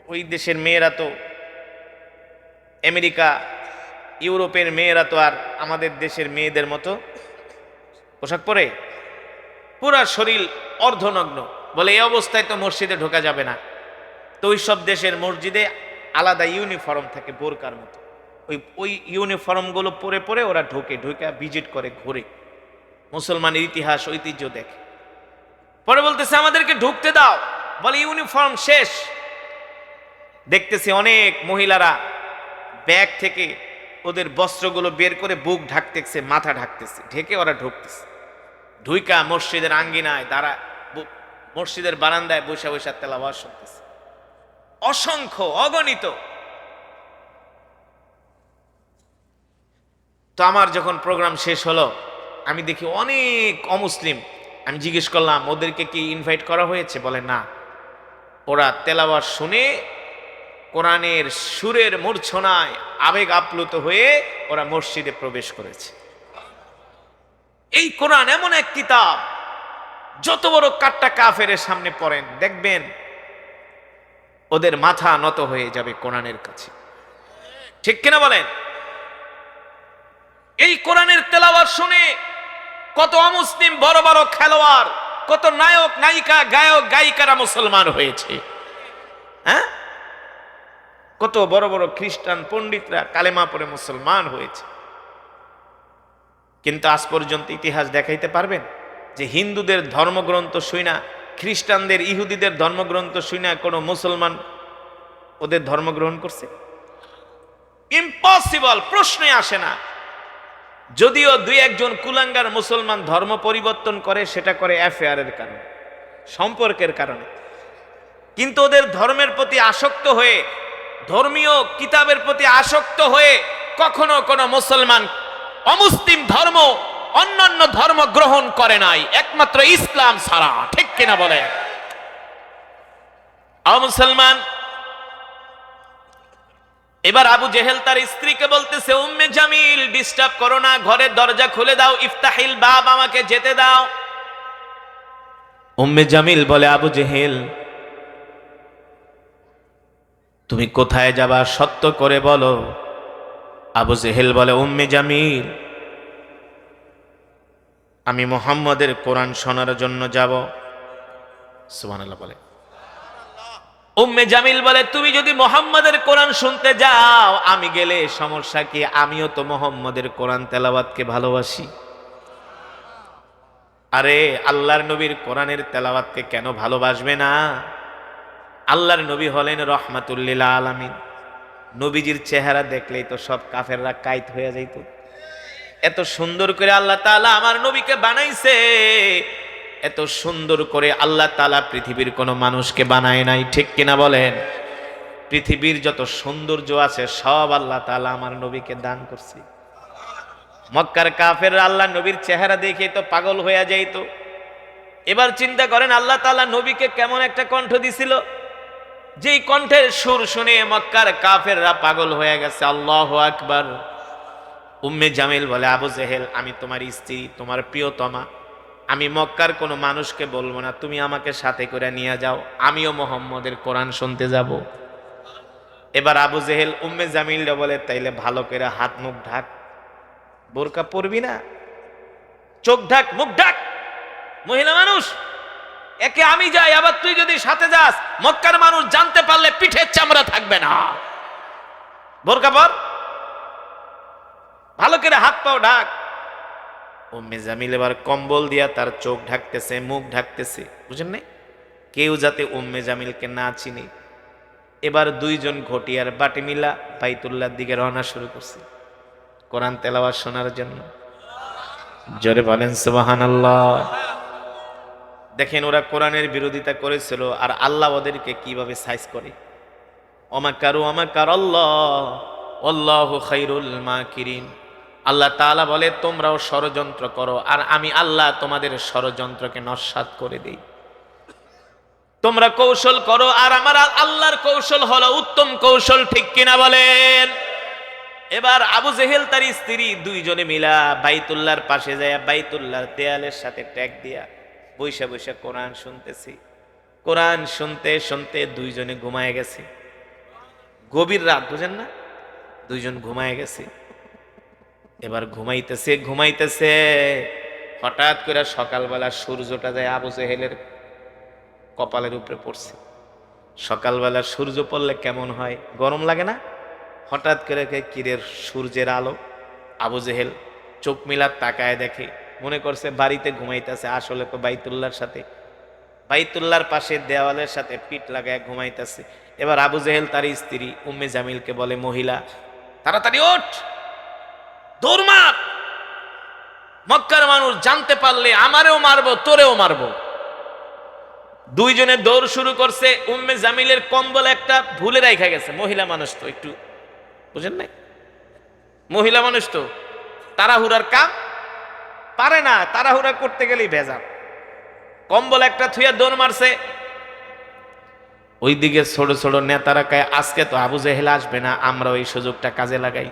ওই দেশের মেয়েরা তো, আমেরিকা, ইউরোপের মেয়েরা তো আর আমাদের দেশের মেয়েদের মতো পোশাক পরে, পুরা শরীর অর্ধনগ্ন। বলে এই অবস্থায় তো মসজিদে ঢোকা যাবে না। তো ওই সব দেশের মসজিদে আলাদা ইউনিফর্ম থাকে, বোরকার মতো। ওই ইউনিফর্মগুলো পরে পরে ওরা ঢোকে, ঢুকে ভিজিট করে, ঘুরে, মুসলমানের ইতিহাস ঐতিহ্য দেখে। পরে বলতেছে আমাদেরকে ঢুকতে দাও। বলে ইউনিফর্ম শেষ। দেখতেছি অনেক মহিলারা ব্যাগ থেকে ওদের বস্ত্রগুলো বের করে বুক ঢাকতেছে, মাথা ঢাকতেছে, ঢেকে ওরা ঢুকতেছে। ঢুইকা মসজিদের আঙ্গিনায় দাঁড়া, মসজিদের বারান্দায় বসে বসে তেলাওয়াত শুনতেছে। অসংখ্য, অগণিত। তো আমার যখন প্রোগ্রাম শেষ হলো, আমি দেখি অনেক অমুসলিম। আমি জিজ্ঞেস করলাম, ওদেরকে কি ইনভাইট করা হয়েছে? বলে না, ওরা তেলাওয়াত শুনে কোরআনের সুরের মূর্ছনায় আবেগ আপ্লুত হয়ে ওরা মসজিদে প্রবেশ করেছে। এই কোরআন এমন এক কিতাব, যত বড় কাট্টা কাফেরের সামনে পড়েন দেখবেন ওদের মাথা নত হয়ে যাবে কোরআনের কাছে। ঠিক কিনা বলেন? এই কোরআনের তেলাওয়াত শুনে কত অমুসলিম বড় বড় খেলোয়াড়, কত নায়ক নায়িকা, গায়ক গায়িকারা মুসলমান হয়েছে। হ্যাঁ, কত বড় বড় খ্রিস্টান পণ্ডিতরা কালেমা পড়ে মুসলমান হয়েছে। কিন্তু আজ পর্যন্ত ইতিহাস দেখাইতে পারবেন যে হিন্দুদের ধর্মগ্রন্থ শুইনা, খ্রিস্টানদের ইহুদিদের ধর্মগ্রন্থ শুইনা কোনো মুসলমান ওদের ধর্ম গ্রহণ করছে? ইম্পসিবল, প্রশ্নই আসে না। যদিও দুই একজন কুলাঙ্গার মুসলমান ধর্ম পরিবর্তন করে, সেটা করে অ্যাফেয়ারের কারণে, সম্পর্কের কারণে। কিন্তু ওদের ধর্মের প্রতি আসক্ত হয়ে, ধর্মীয় কিতাবের প্রতি আসক্ত হয়ে কখনো কোনো মুসলমান অমুসলিম ধর্ম, অন্যান্য ধর্ম গ্রহণ করে নাই, একমাত্র ইসলাম ছাড়া। ঠিক কিনা বলে? মুসলমান। এবার আবু জেহেল তার স্ত্রীকে বলতেছে, উম্মে জামিল ডিস্টার্ব করো না, ঘরের দরজা খুলে দাও, ইফতাহিল বাব, আমাকে যেতে দাও। উম্মে জামিল বলে, আবু জেহেল তুমি কোথায় যাবা, সত্য করে বলো। আবু জেহেল বলে, উম্মে জামিল আমি মুহাম্মদের কোরআন শোনার জন্য যাব। সুবহানাল্লাহ বলে। উম্মে জামিল বলে, তুমি যদি মুহাম্মদের কোরআন শুনতে যাও, আমি গেলে সমস্যা কি? আমিও তো মুহাম্মদের কোরআন তেলাওয়াতকে ভালোবাসি। আরে আল্লাহর নবীর কোরআনের তেলাওয়াতকে কেন ভালোবাসবে না? আল্লাহর নবী হলেন রহমাতুল লিল আলামিন। নবীজির চেহারা দেখলেই তো সব কাফেররা কাইত হয়ে যাইত। এত সুন্দর করে আল্লাহ তাআলা আমার নবীকে বানাইছে, এত সুন্দর করে আল্লাহ তাআলা পৃথিবীর কোনো মানুষকে বানায় নাই। ঠিক কিনা বলেন? পৃথিবীর যত সৌন্দর্য আছে সব আল্লাহ তাআলা আমার নবীকে দান করছে। মক্কার কাফেররা আল্লাহ নবীর চেহারা দেখে তো পাগল হয়ে যাইত। এবার চিন্তা করেন আল্লাহ তাআলা নবীকে কেমন একটা কণ্ঠ দিছিল, যেই কণ্ঠের সুর শুনে মক্কার কাফেররা পাগল হয়ে গেছে। আল্লাহু আকবার। উম্মে জামিল বলে, আবু জেহেল আমি তোমার স্ত্রী, তোমার প্রিয়তমা, আমি মক্কার কোনো মানুষকে বলবো না, তুমি আমাকে সাথে করে নিয়ে যাও, আমিও মুহাম্মদের কোরআন শুনতে যাব। এবার আবু জেহেল উম্মে জামিলরা বলে, তাইলে ভালো করে হাত মুখ ঢাক, বোরকা পরবি না, চোখ ঢাক, মুখ ঢাক, মহিলা মানুষ, একে আমি যাই, আবার তুই যদি সাথে যাস মক্কার মানুষ জানতে পারলে পিঠের চামড়া থাকবে না, বোরকা পর, ভালো করে হাত পাও ঢাক। উম্মে জামিল এবার কম্বল দিয়া তার চোখ ঢাকতেছে, মুখ ঢাকতেছে, বুঝেন নাই? কেউ যাতে উম্মে জামিলকে না চিনে। এবার দুইজন ঘটিয়ার বাটি মিলা বাইতুল্লাহর দিকে রওনা শুরু করছে কোরআন তেলাওয়াত শোনার জন্য। জোরে বলেন সুবহানাল্লাহ। দেখেন ওরা কোরআনের বিরোধিতা করেছিল, আর আল্লাহ ওদেরকে কিভাবে সাইজ করে। ওমাকারু ওমাকার আল্লাহ আল্লাহু খায়রুল মাকিরিন। আল্লাহ তাআলা বলে, তোমরাও ষড়যন্ত্র করো, আর আমি আল্লাহ তোমাদের ষড়যন্ত্রকে নস্যাৎ করে দেই। তোমরা কৌশল করো, আর আমার আল্লাহর কৌশল হলো উত্তম কৌশল। ঠিক কিনা বলেন? এবার আবু জেহেল তার স্ত্রী দুইজনে মিলা বাইতুল্লাহর পাশে যায়, বাইতুল্লাহর দেয়ালের সাথে ট্যাগ দিয়া বৈশা বৈশা কোরআন শুনতেছি। কোরআন শুনতে শুনতে দুইজনে ঘুমায় গেছে। গভীর রাত, বুঝেন না? দুইজন ঘুমায় গেছে। এবার ঘুমাইতেছে ঘুমাইতেছে, হঠাৎ করে সকালবেলা সূর্যটা যায় আবু জেহেলের কপালের উপরে পড়ছে। সকালবেলা সূর্য পড়লে কেমন হয়? গরম লাগে না? হঠাৎ করে কিরের সূর্যের আলো। আবু জেহেল চোখ মিলার তাকায় দেখে, মনে করছে বাড়িতে ঘুমাইতেছে, আসলে তো বাইতুল্লাহর সাথে, বাইতুল্লাহর পাশে দেওয়ালের সাথে পিঠ লাগায় ঘুমাইতেছে। এবার আবু জেহেল তার স্ত্রী উম্মে জামিলকে বলে, মহিলা তাড়াতাড়ি ওঠ, দৌড় মার। মক্কার মানুষ জানতে পারলে আমারেও মারবো, তোরেও মারবো। দুইজনে দৌড় শুরু করছে। উম্মে জামিলের কম্বল একটা ভুলে রাখা গেছে। মহিলা মানুষ তো একটু বুঝেন নাই, মহিলা মানুষ তো তাড়াহুড়ার কাম পারে না, তাড়াহুড়া করতে গেলেই ভেজাল। কম্বল একটা থুইয়া দৌড় মারছে। ওইদিকে ছোট ছোট নেতারা কয় আজকে তো আবু জেহেল আসবে না, আমরা ওই সুযোগটা কাজে লাগাই।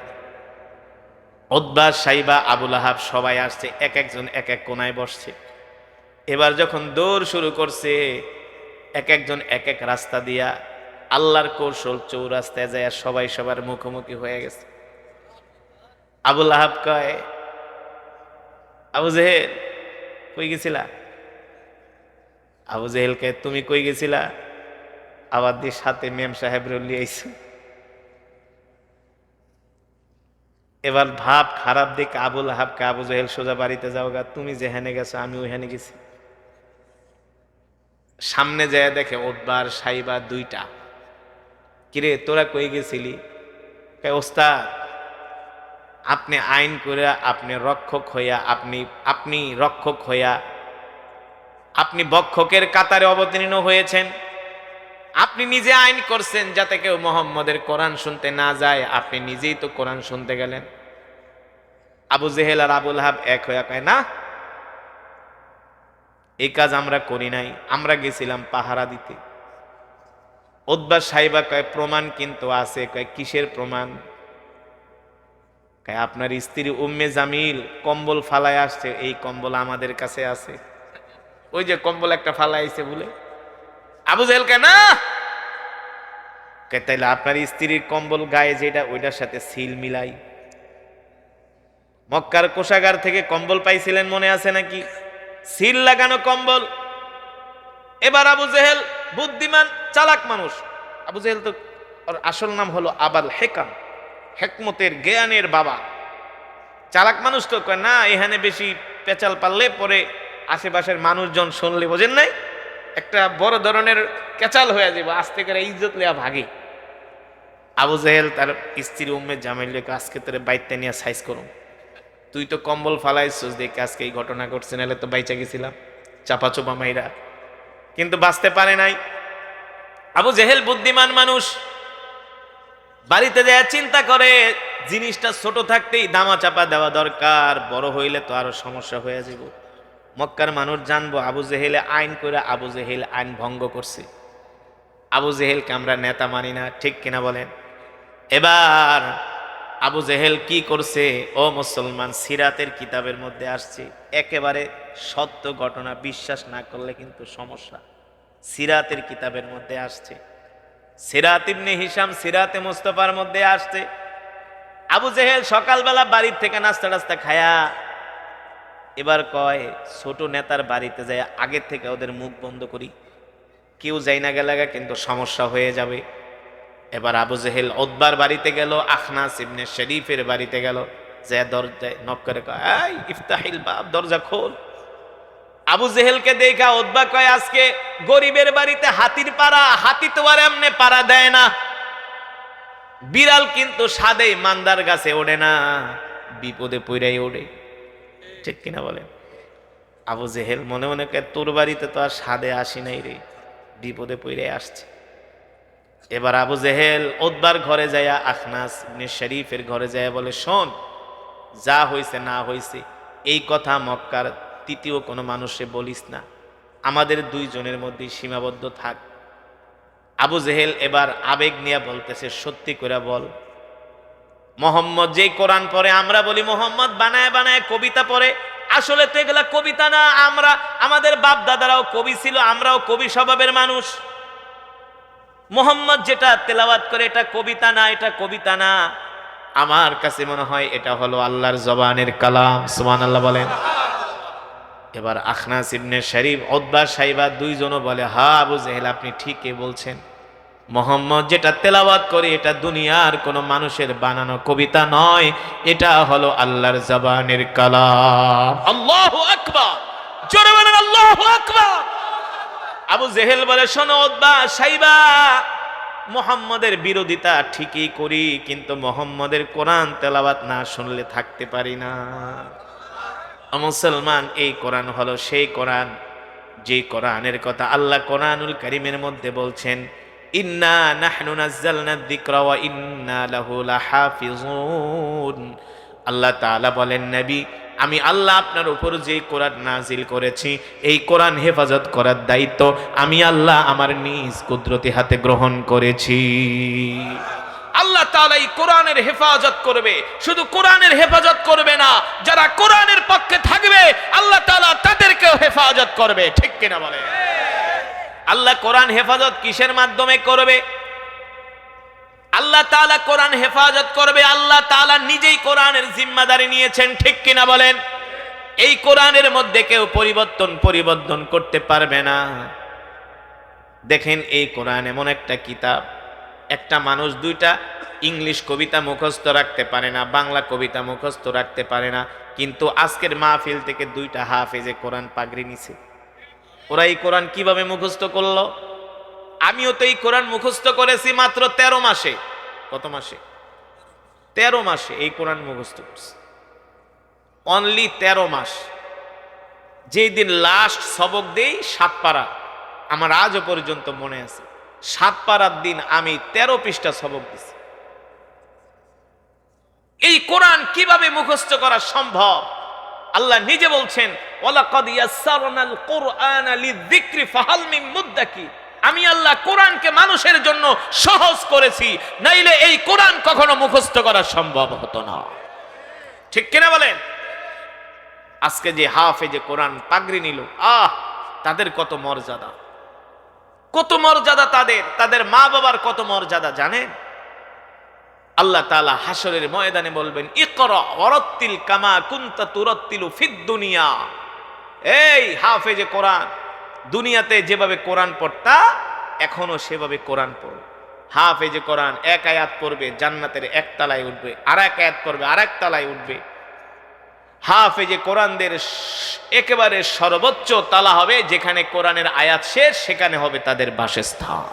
উতবা, সাইবা, আবুল আহাব সবাই আসছে, এক একজন এক এক কোনায় বসছে। এবার যখন দৌড় শুরু করছে, এক একজন এক এক রাস্তা দিয়া আল্লাহর কৌশল চৌরাস্তায় যায় সবাই সবার মুখোমুখি হয়ে গেছে। আবুল আহাব কয়, আবু জেহেল কই গেছিলা? আবু জেহেল কয়, তুমি কই গেছিলা? আবার দিয়ে সাথে মেম সাহেব রলি আইছো। এবার ভাব খারাপ দেখে আবুল আহাবকে, আবু জেহেল সোজা বাড়িতে যাও গা, তুমি যেখানে গেছো আমি ওইখানে গেছি। সামনে যায় দেখে উতবা আর সাইবা দুইটা। কিরে তোরা কই গেছিলি? কয় ওস্তাদ, আপনি আইন করে, আপনি রক্ষক হইয়া, আপনি রক্ষক হইয়া আপনি বক্ষকের কাতারে অবতীর্ণ হয়েছেন। আপনি নিজে আইন করছেন যাতে কেউ মোহাম্মদের কোরআন শুনতে না যায়, আপনি নিজেই তো কোরআন শুনতে গেলেন। আবু জেহেল আর আবুল আহাব এক হইয়া কয়, না, এই কাজ আমরা করি নাই, আমরা গেছিলাম পাহারা দিতে। উতবা সাইবা কয়, প্রমাণ কিন্তু আছে। কয় কিসের প্রমাণ? কয় আপনার স্ত্রী উম্মে জামিল কম্বল ফালায় আসছে, এই কম্বল আমাদের কাছে আছে। ওই যে কম্বল একটা ফালাইছে বলে। আবু জেহেল কয়, না। কয় তাইলে আপনার স্ত্রীর কম্বল গায়ে যেটা, ওইটার সাথে সিল মিলাই। মক্কার কোষাগার থেকে কম্বল পাইছিলেন মনে আছে নাকি? সিল লাগানো কম্বল। এবার আবু জেহেল বুদ্ধিমান চালাক মানুষ। আবু জেহেল তো ওর আসল নাম হলো আবাল হেকাম, হেকমতের জ্ঞানের বাবা। চালাক মানুষ তো কয়, না, এখানে বেশি পেঁচাল পারলে পরে আশেপাশের মানুষজন শুনলে, বোঝেন নাই, একটা বড় ধরনের কেচাল হয়ে যাবে, আস্তে করে ইজ্জত লিয়া ভাগে। আবু জেহেল তার স্ত্রী উম্মে জামিল রেখে, আজকে তোরে বাইতে নিয়ে সাইজ করুন, তুই তো কম্বল ফালাইছিস দেখে আজকে এই ঘটনা ঘটছে, নাহলে তো বাইচা গেছিলাম চাপা চোপা মাইরা। কিন্তু বাঁচতে পারে নাই। আবু জেহেল বুদ্ধিমান মানুষ, বাড়িতে যায় চিন্তা করে জিনিসটা ছোট থাকতেই দামা চাপা দেওয়া দরকার, বড় হইলে তো আরো সমস্যা হয়ে যাব। মক্কার মানুষ জানবো আবু জেহেলে আইন করে আবু জেহেল আইন ভঙ্গ করছে। আবু জেহেলকে আমরা নেতা মানি না, ঠিক কিনা বলেন? এবার আবু জেহেল কি করছে? ও মুসলমান, সিরাতের কিতাবের মধ্যে আসছে, একেবারে সত্য ঘটনা, বিশ্বাস না করলে কিন্তু সমস্যা। সিরাতের কিতাবের মধ্যে আসছে, সিরাত ইবনে হিশাম সিরাতে মুস্তাফার মধ্যে আসছে। আবু জেহেল সকালবেলা বাড়ির থেকে নাস্তা টাস্তা খায়া এবার কয়, ছোট নেতার বাড়িতে যায় আগের থেকে ওদের মুখ বন্ধ করি, কেউ যাই না গেলে কিন্তু সমস্যা হয়ে যাবে। এবার আবু জেহেল উতবার বাড়িতে গেল, আখনাস ইবনে শরীফের বাড়িতে গেল, যে দরজায় নক করে কয়, এই ইফতাহিল বাব, দরজা খোল। আবু জেহেলকে দেখা উতবা কয়, আজকে গরিবের বাড়িতে হাতির পাড়া, হাতি তো আর এমনি পাড়া দেয় না, বিড়াল কিন্তু সাদেই মান্দার গাছে ওঠে না, বিপদে পইরাই ওঠে, ঠিক কিনা বলেন? আবু জেহেল মনে মনে কয়, তোর বাড়িতে তো আর সাদে আসি নাই রে, বিপদে পইরাই আসছে। এবার আবু জেহেল উতবার ঘরে যায়া, আখনাস ইবনে শরীফের ঘরে যায়া বলে, শোন, যা হইছে না হইছে এই কথা মক্কার তৃতীয় কোনো মানুষে বলিস না, আমাদের দুইজনের মধ্যে সীমাবদ্ধ থাক। আবু জেহেল এবার আবেগ নিয়ে বলতেছে, সত্যি করে বল, মোহাম্মদ যেই কোরআন পড়ে আমরা বলি মোহাম্মদ বানায় বানায় কবিতা পড়ে, আসলে তো এগুলা কবিতা না, আমরা আমাদের বাপ দাদারাও কবি ছিল, আমরাও কবি স্বভাবের মানুষ। মোহাম্মদ যেটা তেলাওয়াত করে এটা কবিতা না, এটা কবিতা না, আমার কাছে মনে হয় এটা হলো আল্লাহর জবানের কালাম। সুবহানাল্লাহ বলেন। এবার আখনাস ইবনে শরীফ, উতবা, সাইবা দুইজনও বলে, হ্যাঁ আবু জেহেল আপনি ঠিকই বলছেন, মোহাম্মদ যেটা তেলাওয়াত করে এটা দুনিয়ার কোনো মানুষের বানানো কবিতা নয়, এটা হলো আল্লাহর জবানের কালাম। আল্লাহু আকবার, জোরে বলেন আল্লাহু আকবার। আবু জেহেল বলে, শোনো উতবা, সাইবা, মুহাম্মদের বিরোধিতা ঠিকই করি, কিন্তু মুহাম্মদের কোরআন তেলাওয়াত না শুনলে থাকতে পারি না। মুসলমান, এই কোরআন হলো সেই কোরআন যে কোরআনের কথা আল্লাহ কোরআনুল কারীমের মধ্যে বলছেন, ইন্না নাহনু নাযালনা যিকরা ওয়া ইন্না লাহু লাহাফিজুন। আল্লাহ তাআলা বলেন, নবী, আমি আল্লাহ আপনার উপর যে কোরআন নাজিল করেছি, এই কোরআন হেফাজত করার দায়িত্ব আমি আল্লাহ আমার নিজ কুদরতি হাতে গ্রহণ করেছি। আল্লাহ তাআলা এই কোরআনের হেফাজত করবে। শুধু কোরআনের হেফাজত করবে না, যারা কোরআনের পক্ষে থাকবে আল্লাহ তাআলা তাদেরকেও হেফাজত করবে। ঠিক কিনা বলে? আল্লাহ কোরআন হেফাজত কিসের মাধ্যমে করবে? আল্লাহ তাআলা কোরআন হেফাজত করবে, আল্লাহ তাআলা নিজেই কোরআনের জিম্মাদারি নিয়েছেন। ঠিক কিনা বলেন? এই কোরআনের মধ্যে কেউ পরিবর্তন করতে পারবে না। দেখেন, এই কোরআন এমন একটা কিতাব, একটা মানুষ দুইটা ইংলিশ কবিতা মুখস্থ রাখতে পারে না, বাংলা কবিতা মুখস্থ রাখতে পারে না, কিন্তু আজকের মাহফিল থেকে দুইটা হাফেজে কোরআন পাগড়ি নিছে। ওরা এই কোরআন কিভাবে মুখস্থ করলো? আমিও তো এই কোরআন মুখস্থ করেছি মাত্র 13 মাসে। কত মাসে? 13 মাসে এই কোরআন মুখস্থ করছি। অনলি 13 মাস। যেই দিন লাস্ট সবক দেই 7 পারা, আমার আজও পর্যন্ত মনে আছে। 7 পারার দিন আমি 13 পৃষ্ঠা সবক দিছি। এই কোরআন কিভাবে মুখস্থ করা সম্ভব? আল্লাহ নিজে বলছেন, ওয়ালাকাদ ইয়াসসারনাল কুরআনা লিযিকরি ফাহাল মিন মুদ্দাকির। আমি আল্লাহ কোরআনকে মানুষের জন্য সহজ করেছি, নাইলে এই কোরআন কখনো মুখস্থ করা সম্ভব হতো না। ঠিক কিনা বলেন? আজকে যে হাফেজে কোরআন পাগড়ি নিল, তাদের কত মর্যাদা, কত মর্যাদা তাদের মা বাবার কত মর্যাদা জানেন? আল্লাহ তাআলা হাসরের ময়দানে বলবেন, ইকরা ওয়ারাত্তিল কামা কুনতা তুরাত্তিলু ফিদ দুনিয়া। এই হাফেজে কোরআন, দুনিয়াতে যেভাবে কোরআন পড়তা এখনো সেভাবে কোরআন পড়ো। হাফেজে কোরআন এক আয়াত পড়বে, জান্নাতের এক তলায় উঠবে, আর এক আয়াত পড়বে, আর এক তলায় উঠবে। হাফেজে কোরআনদের একেবারে সর্বোচ্চ তালা হবে, যেখানে কোরআনের আয়াত শেষ সেখানে হবে তাদের বাসস্থান।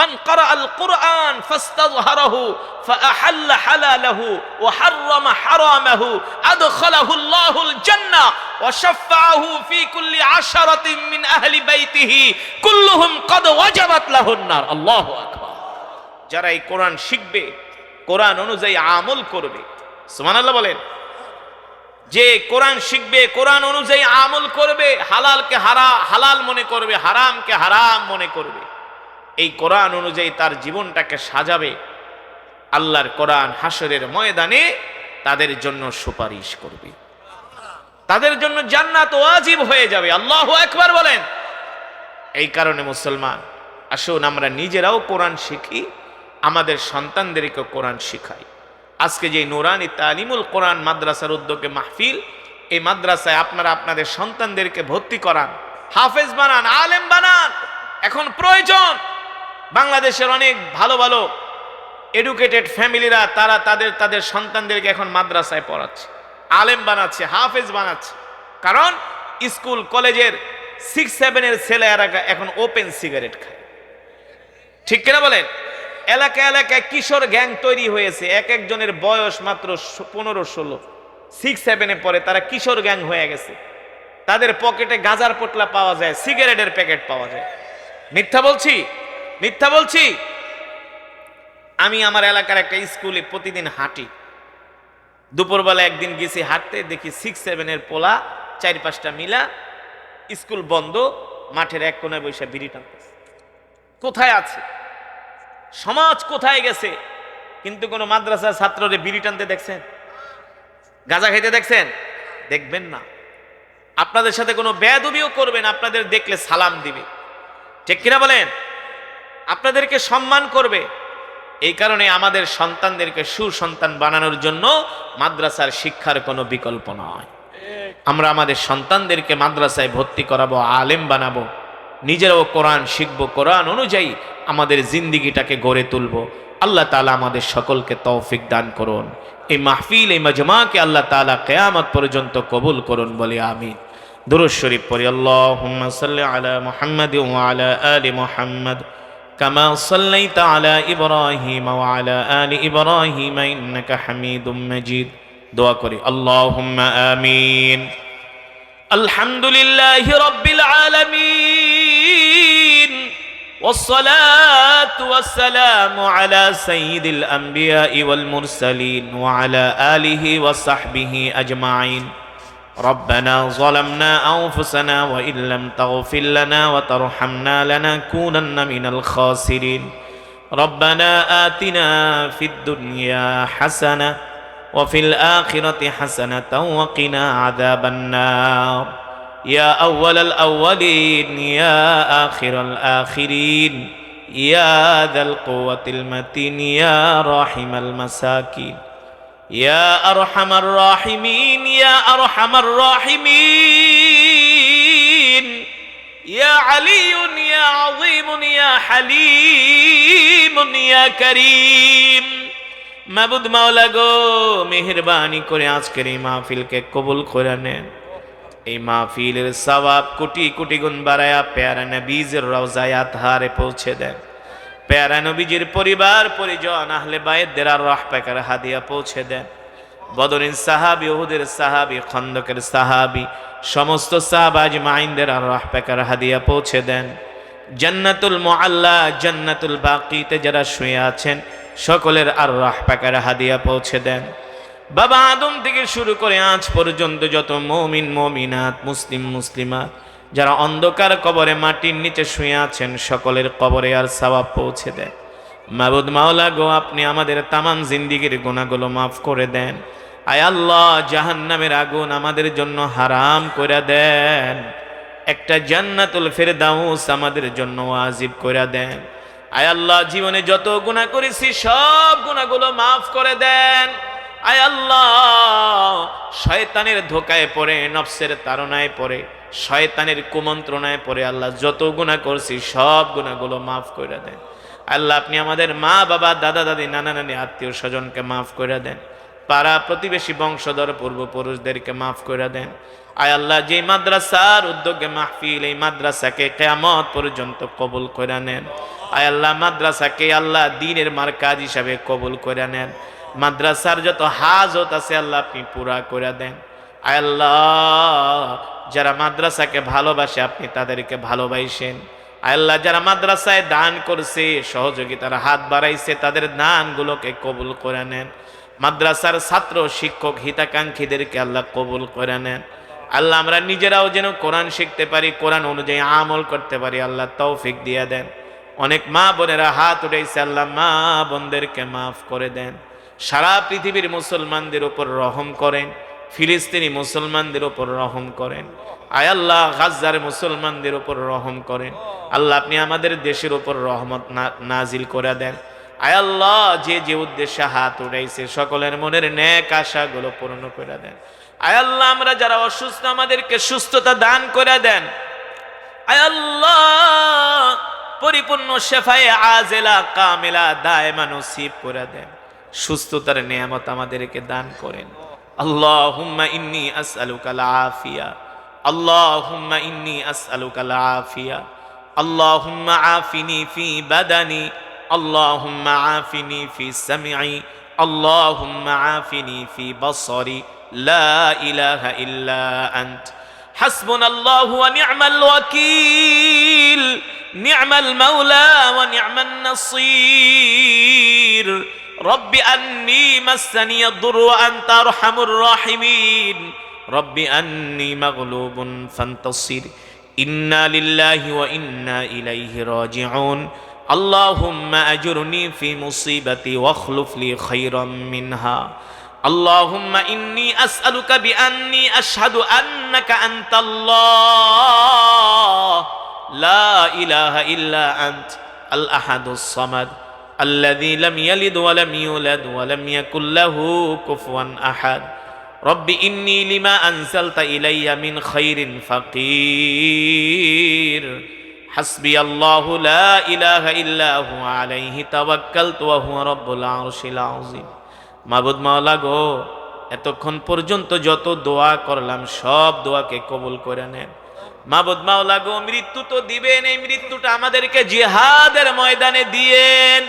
মান ক্বারাআল কুরআন ফাস্তাযহারাহু ফাআহাল্লা হালালাহু ওয়া হাররামা হারামাহু আদখালাহু আল্লাহুল জান্নাহ ওয়া শাফাআহু ফি কুল্লি আশারাতিন মিন আহলি বাইতিহি কুল্লুহুম ক্বাদ ওয়াজাবাত লাহুন নার। আল্লাহু আকবার। যারা এই কোরআন শিখবে, কোরআন অনুযায়ী আমল করবে, সুবহানাল্লাহ বলেন, যে কোরআন শিখবে, কোরআন অনুযায়ী আমল করবে, হালালকে হালাল মনে করবে, হারামকে হারাম মনে করবে, এই কোরআন অনুযায়ী তার জীবনটাকে সাজাবে, আল্লাহর কোরআন হাসরের ময়দানে তাদের জন্য সুপারিশ করবে, তাদের জন্য জান্নাত ওয়াজিব হয়ে যাবে। আল্লাহু আকবার বলেন। এই কারণে মুসলমান, আসুন আমরা নিজেরাও কোরআন শিখি, আমাদের সন্তানদেরকে কোরআন শিখাই। আজকে যে নুরানি তালিমুল কোরআন মাদ্রাসার উদ্যোগে মাহফিল, এই মাদ্রাসায় আপনারা আপনাদের সন্তানদেরকে ভর্তি করান, হাফেজ বানান, আলেম বানান। এখন প্রয়োজন, বাংলাদেশের অনেক ভালো ভালো এডুকেটেড ফ্যামিলিরা তারা তাদের সন্তানদেরকে এখন মাদ্রাসায় পড়াচ্ছে, আলেম বানাচ্ছে, হাফেজ বানাচ্ছে। কারণ স্কুল কলেজের 6-7 ছেলেরা এখন ওপেন সিগারেট খায়। ঠিক কিনা বলেন? এলাকায় এলাকায় কিশোর গ্যাং তৈরি হয়েছে, এক একজনের বয়স মাত্র 15-16, 6-7 পরে তারা কিশোর গ্যাং হয়ে গেছে। তাদের পকেটে গাঁজার পোটলা পাওয়া যায়, সিগারেটের প্যাকেট পাওয়া যায়। মিথ্যা বলছি? মিথ্যা বলছি? আমি আমার এলাকার একটা স্কুলে প্রতিদিন হাঁটি। দুপুরবেলা একদিন গেছি হাঁটতে, দেখি 6-7 পোলা 4-5টা মিলা, স্কুল বন্ধ, মাঠের এক কোণায় বসে বিড়ি টানতেছে। কোথায় আছে সমাজ? কোথায় গেছে? কিন্তু কোন মাদ্রাসার ছাত্ররে বিড়ি টানতে দেখছেন? গাঁজা খাইতে দেখছেন? দেখবেন না। আপনাদের সাথে কোনো বেয়াদবিও করবেন, আপনাদের দেখলে সালাম দিবে। ঠিক কিনা বলেন? আপনাদেরকে সম্মান করবে। এই কারণে আমাদের সন্তানদেরকে সুসন্তান বানানোর জন্য মাদ্রাসার শিক্ষার কোনো বিকল্প নয়। আমরা আমাদের সন্তানদেরকে মাদ্রাসায় ভর্তি করাবো, আলেম বানাবো, নিজেরাও কোরআন শিখবো, কোরআন অনুযায়ী আমাদের জিন্দিগিটাকে গড়ে তুলবো। আল্লাহ তাআলা আমাদের সকলকে তৌফিক দান করুন। এই মাহফিল, এই মাজমাকে আল্লাহ তাআলা কিয়ামত পর্যন্ত কবুল করুন বলি আমিন। দুরূদ শরীফ পড়ি। আল্লাহুম্মা সাল্লি আলা মুহাম্মাদ ওয়া আলা আলি মুহাম্মাদ كما صليت على إبراهيم وعلى آل إبراهيم إنك حميد مجيد دعا করি اللهم آمين الحمد لله رب العالمين والصلاة والسلام على سيد الأنبياء والمرسلين وعلى آله وصحبه أجمعين ربنا ظلمنا أنفسنا وإن لم تغفر لنا وترحمنا لنكونن من الخاسرين ربنا آتنا في الدنيا حسنة وفي الآخرة حسنة وقنا عذاب النار يا أول الأولين يا آخر الآخرين يا ذا القوة المتين يا راحم المساكين يا أرحم الراحمين يا أرحم الراحمين يا علي يا عظيم يا حليم يا كريم মাবুদ মাওলা গো মেহেরবানি করে আজকের এই মাহফিলকে কবুল করে নেন এই মাহফিলের সওয়াব কোটি কোটি গুণ বাড়ায়া প্যারা নবীজির রওজায়ে আতহারে পৌঁছে দেন প্যারা নবীজির পরিবার পরিজন আহলে বাইতদের আর রাহ পাকের হাদিয়া পৌঁছে দেন বদরের সাহাবী উহুদের সাহাবী খন্দকের সাহাবী সমস্ত সাহাবা আজমাইনদের আর রাহ পাকের হাদিয়া পৌঁছে দেন জান্নাতুল মুআল্লা জান্নাতুল বাকিতে যারা শুয়ে আছেন সকলের আর রাহ পাকের হাদিয়া পৌঁছে দেন বাবা আদম থেকে শুরু করে আজ পর্যন্ত যত মুমিন মুমিনাত মুসলিম মুসলিমাত যারা অন্ধকার কবরে মাটির নিচে শুয়ে আছেন সকলের কবরে আর সওয়াব পৌঁছে দেন মাবুদ মাওলা গো আপনি আমাদের তামাম জিন্দেগীর গুনাহগুলো মাফ করে দেন আয় আল্লাহ জাহান্নামের আগুন আমাদের জন্য হারাম করে দেন একটা জান্নাতুল ফেরদাউস আমাদের জন্য ওয়াজিব করে দেন আয় আল্লাহ জীবনে যত গুনাহ করেছি সব গুনাহগুলো মাফ করে দেন আয় আল্লাহ শয়তানের ধোকায় পড়ে নফসের তাড়নায় পড়ে শয়তানের কুমন্ত্রণায় পড়ে আল্লাহ যত গুনাহ করছি সব গুনাহগুলো মাফ করে দেন আল্লাহ আপনি আমাদের মা বাবা দাদা দাদি নানা নানি আত্মীয় স্বজনকে মাফ করে দেন পাড়া প্রতিবেশী বংশধর পূর্বপুরুষদেরকে মাফ করে দেন আয় আল্লাহ যে মাদ্রাসার উদ্যোগে মাহফিল এই মাদ্রাসাকে কিয়ামত পর্যন্ত কবুল করে নেন আয় আল্লাহ মাদ্রাসাকে আল্লাহ দ্বীনের মারকাজ হিসাবে কবুল করে নেন মাদ্রাসার যত হাজত আছে আল্লাহ আপনি পুরা করে দেন আয় আল্লাহ যারা মাদ্রাসাকে ভালোবাসে আপনি তাদেরকে ভালোবাসেন আয় আল্লাহ যারা মাদ্রাসায় দান করছে সহযোগিতার হাত বাড়াইছে তাদের দানগুলোকে কবুল করে নেন মাদ্রাসার ছাত্র শিক্ষক হিতাকাঙ্ক্ষীদেরকে আল্লাহ কবুল করে নেন আল্লাহ আমরা নিজেরাও যেন কোরআন শিখতে পারি কোরআন অনুযায়ী আমল করতে পারি আল্লাহ তৌফিক দিয়ে দেন অনেক মা বোনেরা হাত উঠাইছে আল্লাহ মা বোনদেরকে মাফ করে দেন সারা পৃথিবীর মুসলমানদের উপর রহম করেন ফিলিস্তিনি মুসলমানদের উপর রহম করেন আয় আল্লাহ গাজ্জার মুসলমানদের উপর রহম করেন আল্লাহ আপনি আমাদের দেশের উপর রহমত নাজিল করে দেন আয় আল্লাহ যে যে উদ্দেশ্যে হাত উঠাইছে সকলের মনের নেক আশাগুলো পূর্ণ করে দেন আয় আল্লাহ আমরা যারা অসুস্থ আমাদেরকে সুস্থতা দান করে দেন আয় আল্লাহ পরিপূর্ণ শেফায়ে আজেলা কামেলা দায়মা নসিব করে দেন সুস্থতার নিয়ামত আমাদেরকে দান করেন আল্লাহুম্মা ইন্নী আসআলুকাল আফিয়া আল্লাহুম্মা ইন্নী আসআলুকাল আফিয়া আল্লাহুম্মা আফিনি ফি বাদানি আল্লাহুম্মা আফিনি ফি সামঈ আল্লাহুম্মা আফিনি ফি বসরি লা ইলাহা ইল্লা আনত হাসবুনাল্লাহু ওয়া নি'মাল ওয়াকিল নি'মাল মাওলা ওয়া নি'মান নাসীর رب أني مسني الضر وأنت أرحم الراحمين رب أني مغلوب فانتصر إنا لله وإنا إليه راجعون اللهم أجرني في مصيبتي واخلف لي خيرا منها اللهم إني أسألك بأني أشهد أنك أنت الله لا إله إلا أنت الأحد الصمد الذي لم يلد ولم يولد ولم يكن له كفوا أحد رب إني لما أنزلت إلي من خير فقير حسبي الله لا إله إلا هو عليه توكلت وهو رب العرش العظيم মাবুদ মাওলা গো এতক্ষণ পর্যন্ত যত দোয়া করলাম সব দোয়াকে কবুল করে নেন মাবুদ মাওলা গো, মৃত্যু তো দিবেন, এই মৃত্যুটা আমাদেরকে জিহাদের ময়দানে দিয়েন,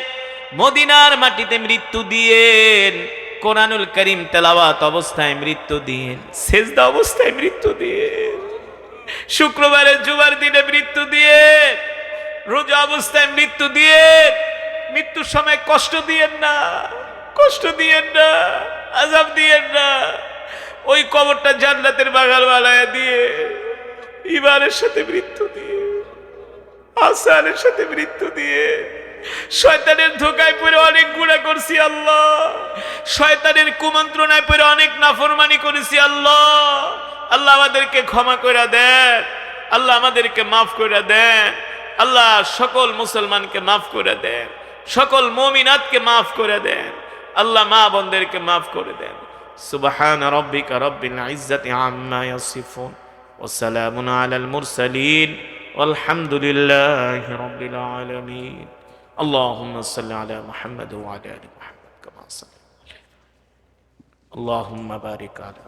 মদিনার মাটিতে মৃত্যু দিয়েন, কোরআনুল করিম তেলাওয়াত অবস্থায় মৃত্যু দিয়েন, সেজদা অবস্থায় মৃত্যু দিয়েন, শুক্রবারের জুমার দিনে মৃত্যু দিয়েন, রোজা অবস্থায় মৃত্যু দিয়েন। মৃত্যুর সময় কষ্ট দিয়েন না, কষ্ট দিয়েন না, আযাব দিয়েন না। ওই কবরটা জান্নাতের বাগান বানায়া দিয়ে, ইমানের সাথে মৃত্যু দিয়ে, আসানের সাথে মৃত্যু দিয়ে। শয়তানের ধোকায় পড়ে অনেক গুনাহ করছি আল্লাহ, শয়তানের কুমন্ত্রণায় পড়ে অনেক নাফরমানি করেছি আল্লাহ। আল্লাহ আমাদেরকে ক্ষমা করে দেন, আল্লাহ আমাদেরকে মাফ করে দেন, আল্লাহ সকল মুসলমানকে মাফ করে দেন, সকল মুমিনাতকে মাফ করে দেন, আল্লাহ মা বোনদেরকে মাফ করে দেন। সুবহান রাব্বিকা রাব্বিল ইজ্জাতি আম্মা ইয়াসিফুন ওয়া সালামুন আলাল মুরসালিন ওয়ালহামদুলিল্লাহি রাব্বিল আলামিন। اللهم صل على محمد وعلى ال محمد كما صليت. اللهم بارك على